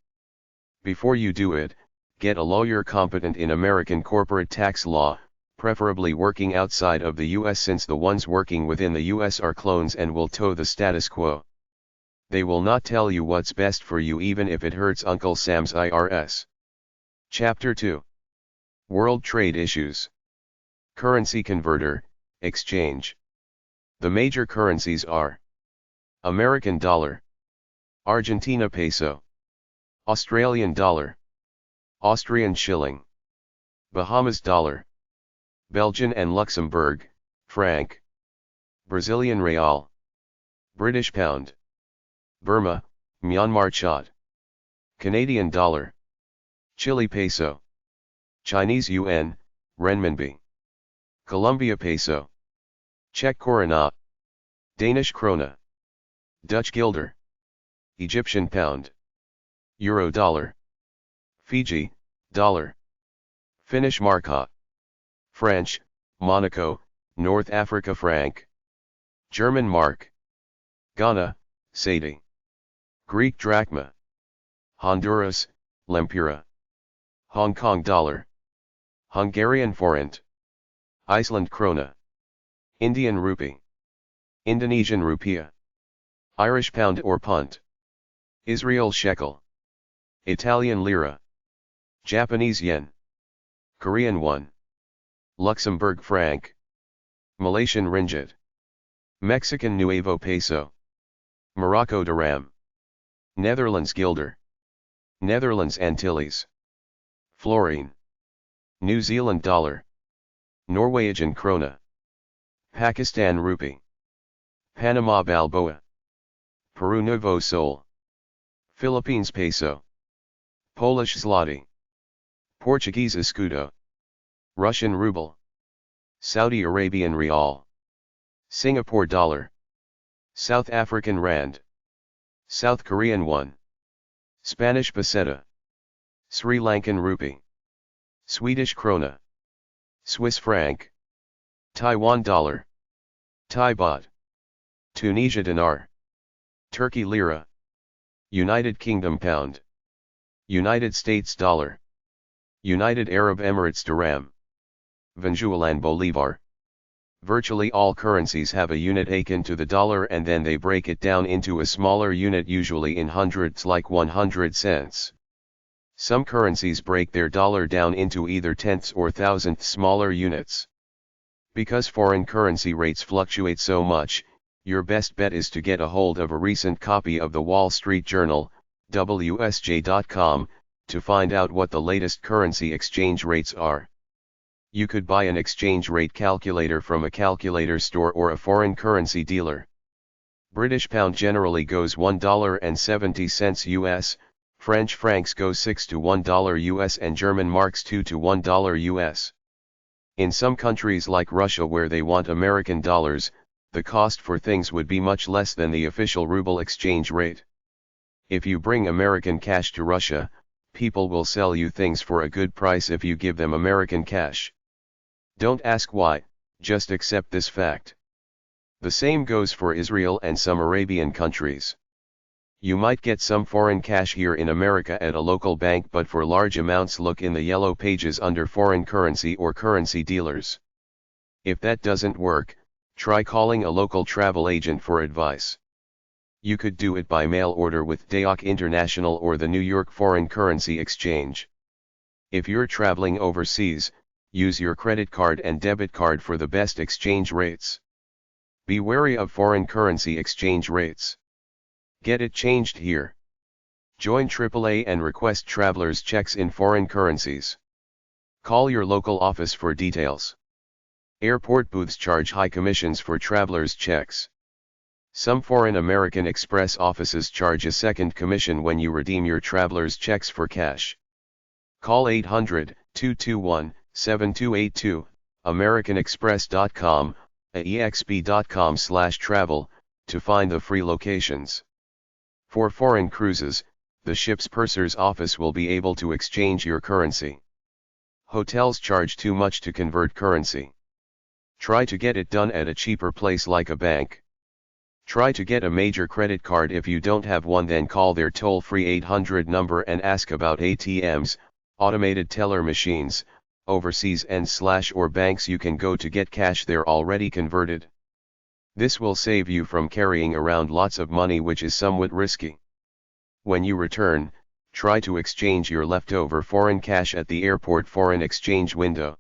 Before you do it, get a lawyer competent in American corporate tax law, preferably working outside of the US, since the ones working within the US are clones and will toe the status quo. They will not tell you what's best for you even if it hurts Uncle Sam's IRS. Chapter 2. World Trade Issues. Currency Converter, Exchange. The major currencies are American dollar, Argentina peso, Australian dollar, Austrian shilling, Bahamas dollar, Belgian and Luxembourg franc, Brazilian real, British pound, Burma, Myanmar kyat, Canadian dollar, Chile peso, Chinese yuan, renminbi, Colombia peso, Czech koruna, Danish krona, Dutch guilder, Egyptian pound, Euro dollar, Fiji, dollar, Finnish marka, French, Monaco, North Africa franc, German mark, Ghana, Cedi, Greek drachma, Honduras, lempira, Hong Kong dollar, Hungarian forint, Iceland krona, Indian rupee, Indonesian rupiah, Irish pound or punt, Israel shekel, Italian lira, Japanese yen, Korean won, Luxembourg franc, Malaysian ringgit, Mexican nuevo peso, Morocco dirham, Netherlands guilder, Netherlands Antilles, Florine, New Zealand dollar, Norwegian krona, Pakistan rupee, Panama balboa, Peru novo sol, Philippines peso, Polish zloty, Portuguese escudo, Russian ruble, Saudi Arabian rial, Singapore dollar, South African rand, South Korean won, Spanish peseta, Sri Lankan rupee, Swedish krona, Swiss franc, Taiwan dollar, Thai baht, Tunisia dinar, Turkey lira, United Kingdom pound, United States dollar, United Arab Emirates dirham, Venezuelan bolivar. Virtually all currencies have a unit akin to the dollar, and then they break it down into a smaller unit, usually in hundredths, like 100 cents. Some currencies break their dollar down into either tenths or thousandths, smaller units. Because foreign currency rates fluctuate so much, your best bet is to get a hold of a recent copy of the Wall Street Journal, WSJ.com, to find out what the latest currency exchange rates are. You could buy an exchange rate calculator from a calculator store or a foreign currency dealer. British pound generally goes $1.70 US, French francs go 6 to $1 US, and German marks 2 to $1 US. In some countries like Russia, where they want American dollars, the cost for things would be much less than the official ruble exchange rate. If you bring American cash to Russia, people will sell you things for a good price if you give them American cash. Don't ask why, just accept this fact. The same goes for Israel and some Arabian countries. You might get some foreign cash here in America at a local bank, but for large amounts look in the yellow pages under foreign currency or currency dealers. If that doesn't work, try calling a local travel agent for advice. You could do it by mail order with Dayok International or the New York Foreign Currency Exchange. If you're traveling overseas, use your credit card and debit card for the best exchange rates. Be wary of foreign currency exchange rates. Get it changed here. Join AAA and request traveler's checks in foreign currencies. Call your local office for details. Airport booths charge high commissions for traveler's checks. Some foreign American Express offices charge a second commission when you redeem your traveler's checks for cash. Call 800-221-7282, AmericanExpress.com, aexp.com/travel, to find the free locations. For foreign cruises, the ship's purser's office will be able to exchange your currency. Hotels charge too much to convert currency. Try to get it done at a cheaper place like a bank. Try to get a major credit card. If you don't have one, then call their toll-free 800 number and ask about ATMs, automated teller machines, overseas and/or banks you can go to get cash there already converted. This will save you from carrying around lots of money, which is somewhat risky. When you return, try to exchange your leftover foreign cash at the airport foreign exchange window.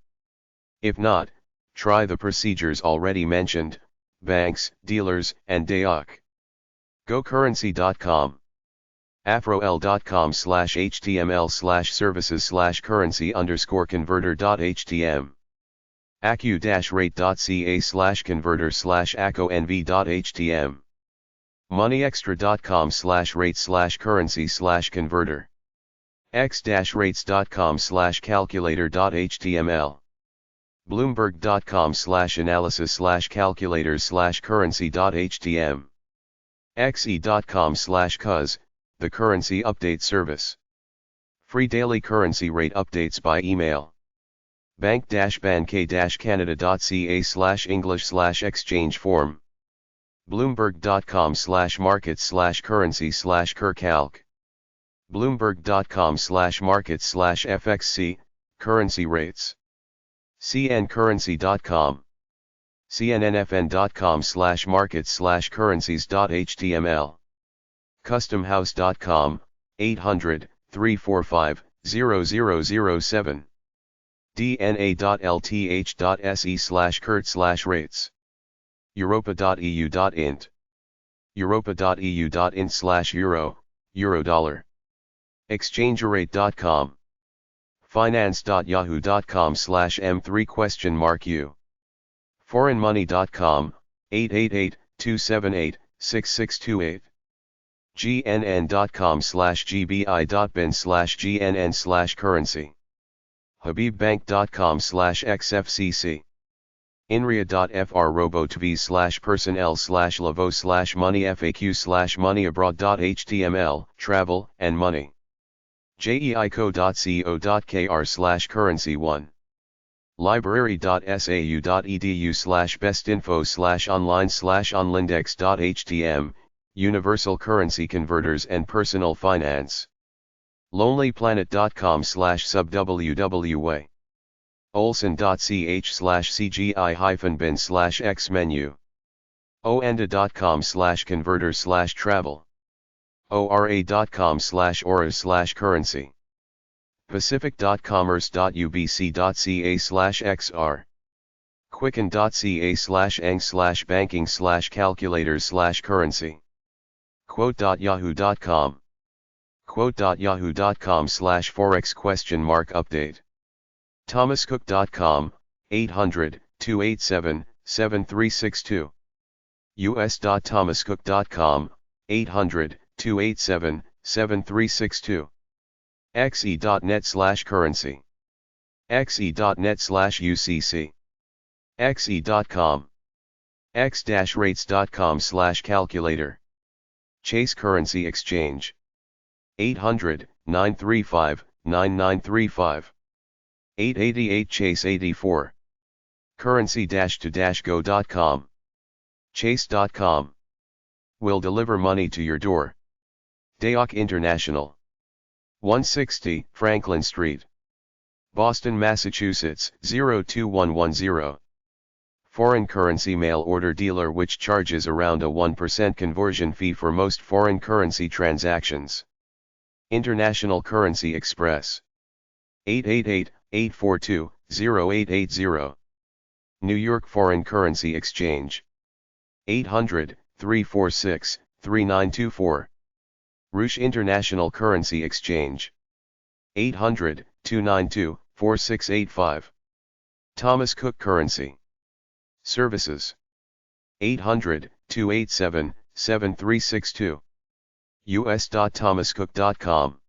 If not, try the procedures already mentioned: banks, dealers, and Dayok. GoCurrency.com. afrol.com/html/services/currency_converter.htm. acu-rate.ca/converter/aconv.htm. moneyextra.com/rate/currency/converter. x-rates.com/calculator.html bloomberg.com/analysis/calculators/currency.htm xe.com/cuz, the currency update service. Free daily currency rate updates by email. bank-bank-canada.ca/english/exchange form. bloomberg.com/markets/currency/curcalc. bloomberg.com/markets/fxc, currency rates. cncurrency.com. cnnfn.com/markets/currencies.html. customhouse.com, 800-345-0007. dna.lth.se/curt/rates. europa.eu.int. europa.eu.int/euro, euro-dollar. exchangerate.com. finance.yahoo.com/m3?u. foreignmoney.com, 888-278-6628. gnn.com/gbi.bin/gnn/currency. habibbank.com/xfcc. inria.fr-robo2v/personnel/lavo/money faq/moneyabroad.html, travel and money. jeico.co.kr/currency1. library.sau.edu/bestinfo/online/onlindex.htm, universal currency converters and personal finance. lonelyplanet.com/subwwa. olsen.ch/cgi-bin/x menu. oanda.com/converter/travel. ora.com/auras/currency. pacific.commerce.ubc.ca/xr. quicken.ca/eng/banking/calculators/currency. quote.yahoo.com. quote.yahoo.com/forex?update. thomascook.com, 800-287-7362. us.thomascook.com, 800-287-7362. xe.net/currency. xe.net/ucc. xe.com. x-rates.com/calculator. Chase Currency Exchange. 800-935-9935. 888-CHASE-84. currency-to-go.com. chase.com. Will deliver money to your door. Dayoc International. 160 Franklin Street, Boston, Massachusetts, 02110. Foreign currency mail order dealer which charges around a 1% conversion fee for most foreign currency transactions. International Currency Express. 888-842-0880. New York Foreign Currency Exchange. 800-346-3924. Ruche International Currency Exchange. 800-292-4685. Thomas Cook Currency Services. 800-287-7362. us.thomascook.com.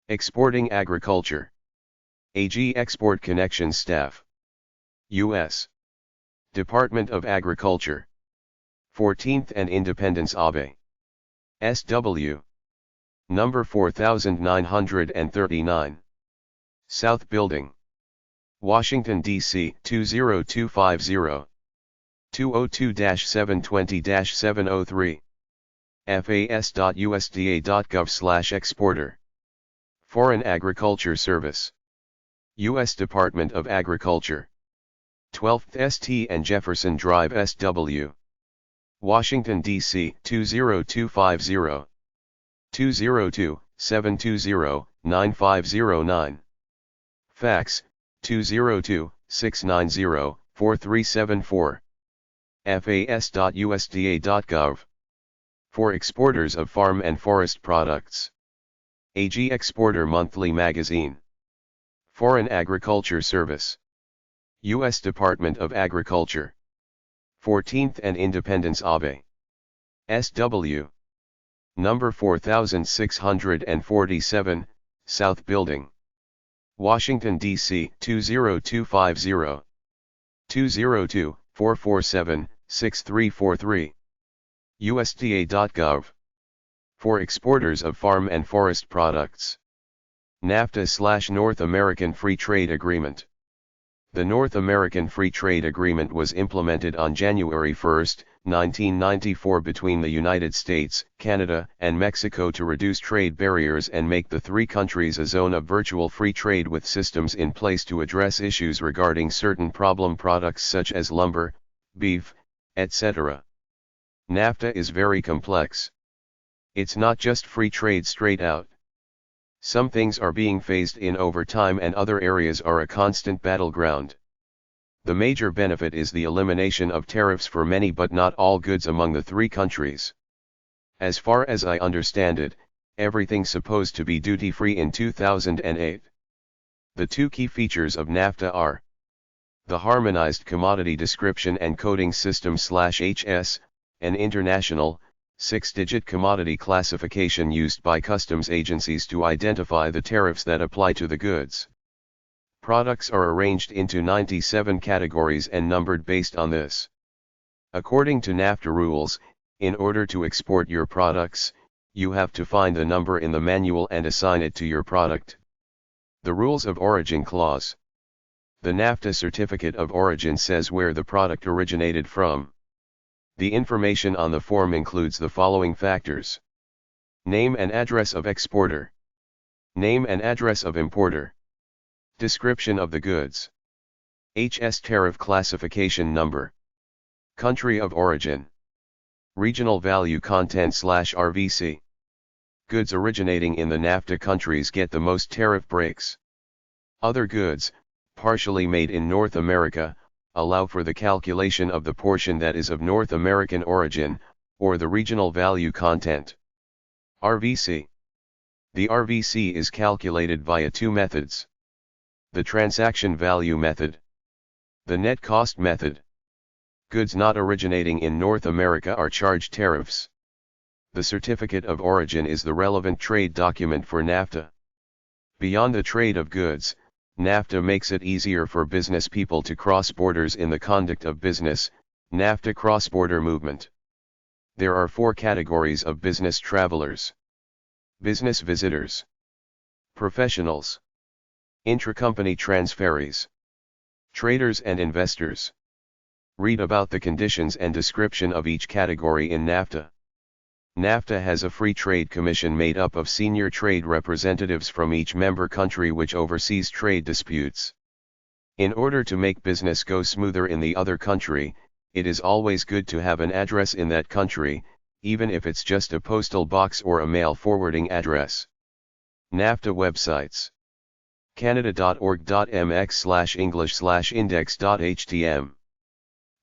Exporting Agriculture. AG Export Connections Staff. U.S. Department of Agriculture. 14th and Independence Ave. SW. Number 4939. South Building. Washington, D.C. 20250. 202-720-703. fas.usda.gov/exporter. Foreign Agriculture Service. U.S. Department of Agriculture. 12th St. and Jefferson Drive, SW. Washington, D.C. 20250. 202-720-9509. Fax, 202-690-4374. fas.usda.gov. For exporters of farm and forest products. AG Exporter Monthly Magazine. Foreign Agriculture Service. U.S. Department of Agriculture. 14th and Independence Ave. SW. Number 4647, South Building, Washington, D.C. 20250, 202-447-6343. USDA.gov. For exporters of farm and forest products. NAFTA/North American Free Trade Agreement. The North American Free Trade Agreement was implemented on January 1, 1994 between the United States, Canada, and Mexico to reduce trade barriers and make the three countries a zone of virtual free trade with systems in place to address issues regarding certain problem products such as lumber, beef, etc. NAFTA is very complex. It's not just free trade straight out. Some things are being phased in over time and other areas are a constant battleground. The major benefit is the elimination of tariffs for many but not all goods among the three countries. As far as I understand it, everything's supposed to be duty-free in 2008. The two key features of NAFTA are the Harmonized Commodity Description and Coding System/HS, an international, 6-digit commodity classification used by customs agencies to identify the tariffs that apply to the goods. Products are arranged into 97 categories and numbered based on this. According to NAFTA rules, in order to export your products, you have to find the number in the manual and assign it to your product. The Rules of Origin Clause. The NAFTA Certificate of Origin says where the product originated from. The information on the form includes the following factors: name and address of exporter, name and address of importer, description of the goods, HS tariff classification number, country of origin, regional value content/RVC. Goods originating in the NAFTA countries get the most tariff breaks. Other goods, partially made in North America, allow for the calculation of the portion that is of North American origin, or the regional value content. RVC. The RVC is calculated via two methods. The transaction value method. The net cost method. Goods not originating in North America are charged tariffs. The Certificate of Origin is the relevant trade document for NAFTA. Beyond the trade of goods, NAFTA makes it easier for business people to cross borders in the conduct of business. NAFTA cross-border movement. There are 4 categories of business travelers: business visitors, professionals, intracompany transferees, traders and investors. Read about the conditions and description of each category in NAFTA. NAFTA has a free trade commission made up of senior trade representatives from each member country which oversees trade disputes. In order to make business go smoother in the other country, it is always good to have an address in that country, even if it's just a postal box or a mail forwarding address. NAFTA websites: canada.org.mx/english/index.htm,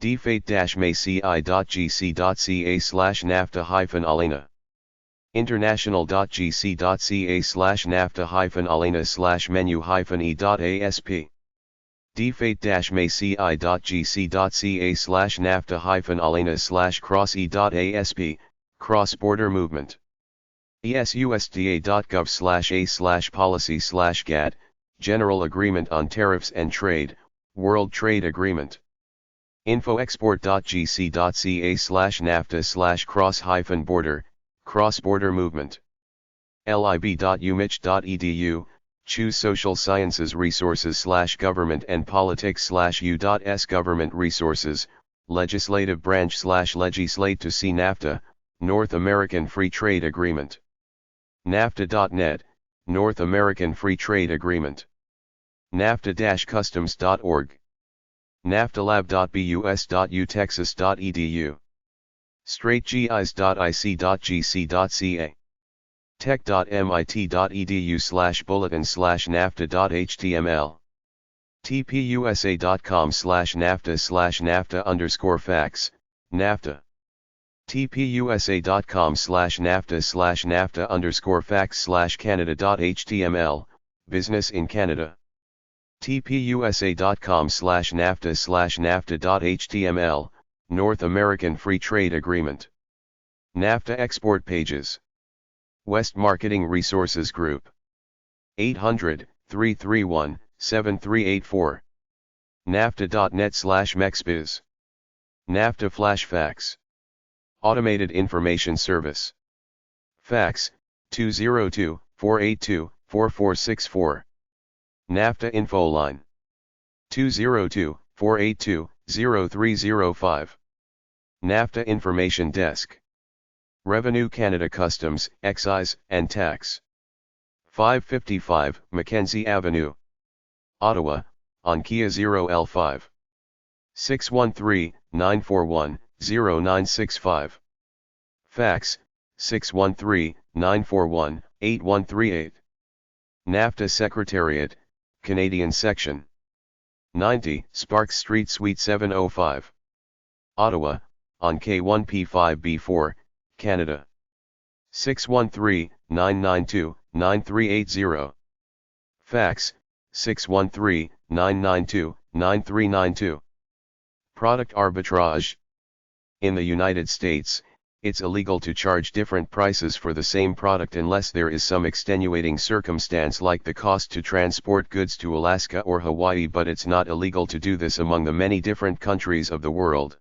dfate-maci.gc.ca/nafta-alina, international.gc.ca/nafta-alina/menu-e.asp, dfate-maci.gc.ca/nafta-alina/cross-e.asp, cross-border movement. ESUSDA.gov/a/policy/GATT, General Agreement on Tariffs and Trade, World Trade Agreement. Infoexport.gc.ca/nafta/cross-border, cross-border movement. lib.umich.edu, choose Social Sciences Resources/Government and Politics/U.S. Government Resources, Legislative Branch/Legislate to see NAFTA, North American Free Trade Agreement. NAFTA.net, North American Free Trade Agreement. NAFTA-customs.org. naftalab.bus.utexas.edu. straightgis.ic.gc.ca. tech.mit.edu/bulletin/nafta.html. tpusa.com/nafta/nafta_facts, NAFTA. tpusa.com/nafta/nafta_facts/canada.html, Business in Canada. tpusa.com/nafta/nafta.html, North American Free Trade Agreement. NAFTA export pages. West Marketing Resources Group. 800-331-7384. nafta.net/mexbiz. NAFTA Flash Fax. Automated Information Service. Fax, 202-482-4464. NAFTA Info Line. 202-482-0305. NAFTA Information Desk. Revenue Canada Customs, Excise, and Tax. 555 Mackenzie Avenue, Ottawa, on Kia 0L5. 613-941-0965. Fax, 613-941-8138. NAFTA Secretariat, Canadian Section. 90 Sparks Street Suite 705. Ottawa, on K1P5B4, Canada. 613-992-9380. Fax, 613-992-9392. Product Arbitrage. In the United States, it's illegal to charge different prices for the same product unless there is some extenuating circumstance like the cost to transport goods to Alaska or Hawaii, but it's not illegal to do this among the many different countries of the world.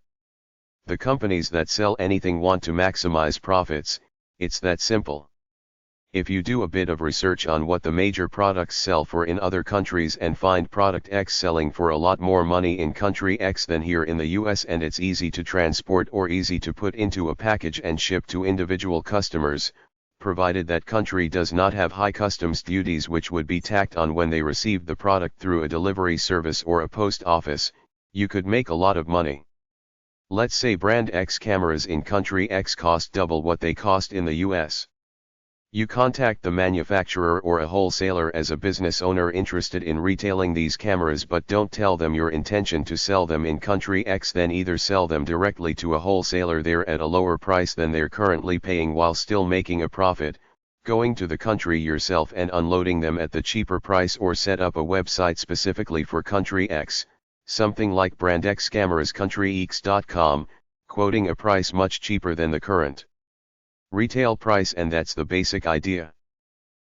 The companies that sell anything want to maximize profits, it's that simple. If you do a bit of research on what the major products sell for in other countries and find product X selling for a lot more money in country X than here in the US, and it's easy to transport or easy to put into a package and ship to individual customers, provided that country does not have high customs duties which would be tacked on when they receive the product through a delivery service or a post office, you could make a lot of money. Let's say brand X cameras in country X cost double what they cost in the US. You contact the manufacturer or a wholesaler as a business owner interested in retailing these cameras, but don't tell them your intention to sell them in country X, then either sell them directly to a wholesaler there at a lower price than they're currently paying while still making a profit, going to the country yourself and unloading them at the cheaper price, or set up a website specifically for country X, something like brandxcamerascountryx.com, quoting a price much cheaper than the current retail price, and that's the basic idea.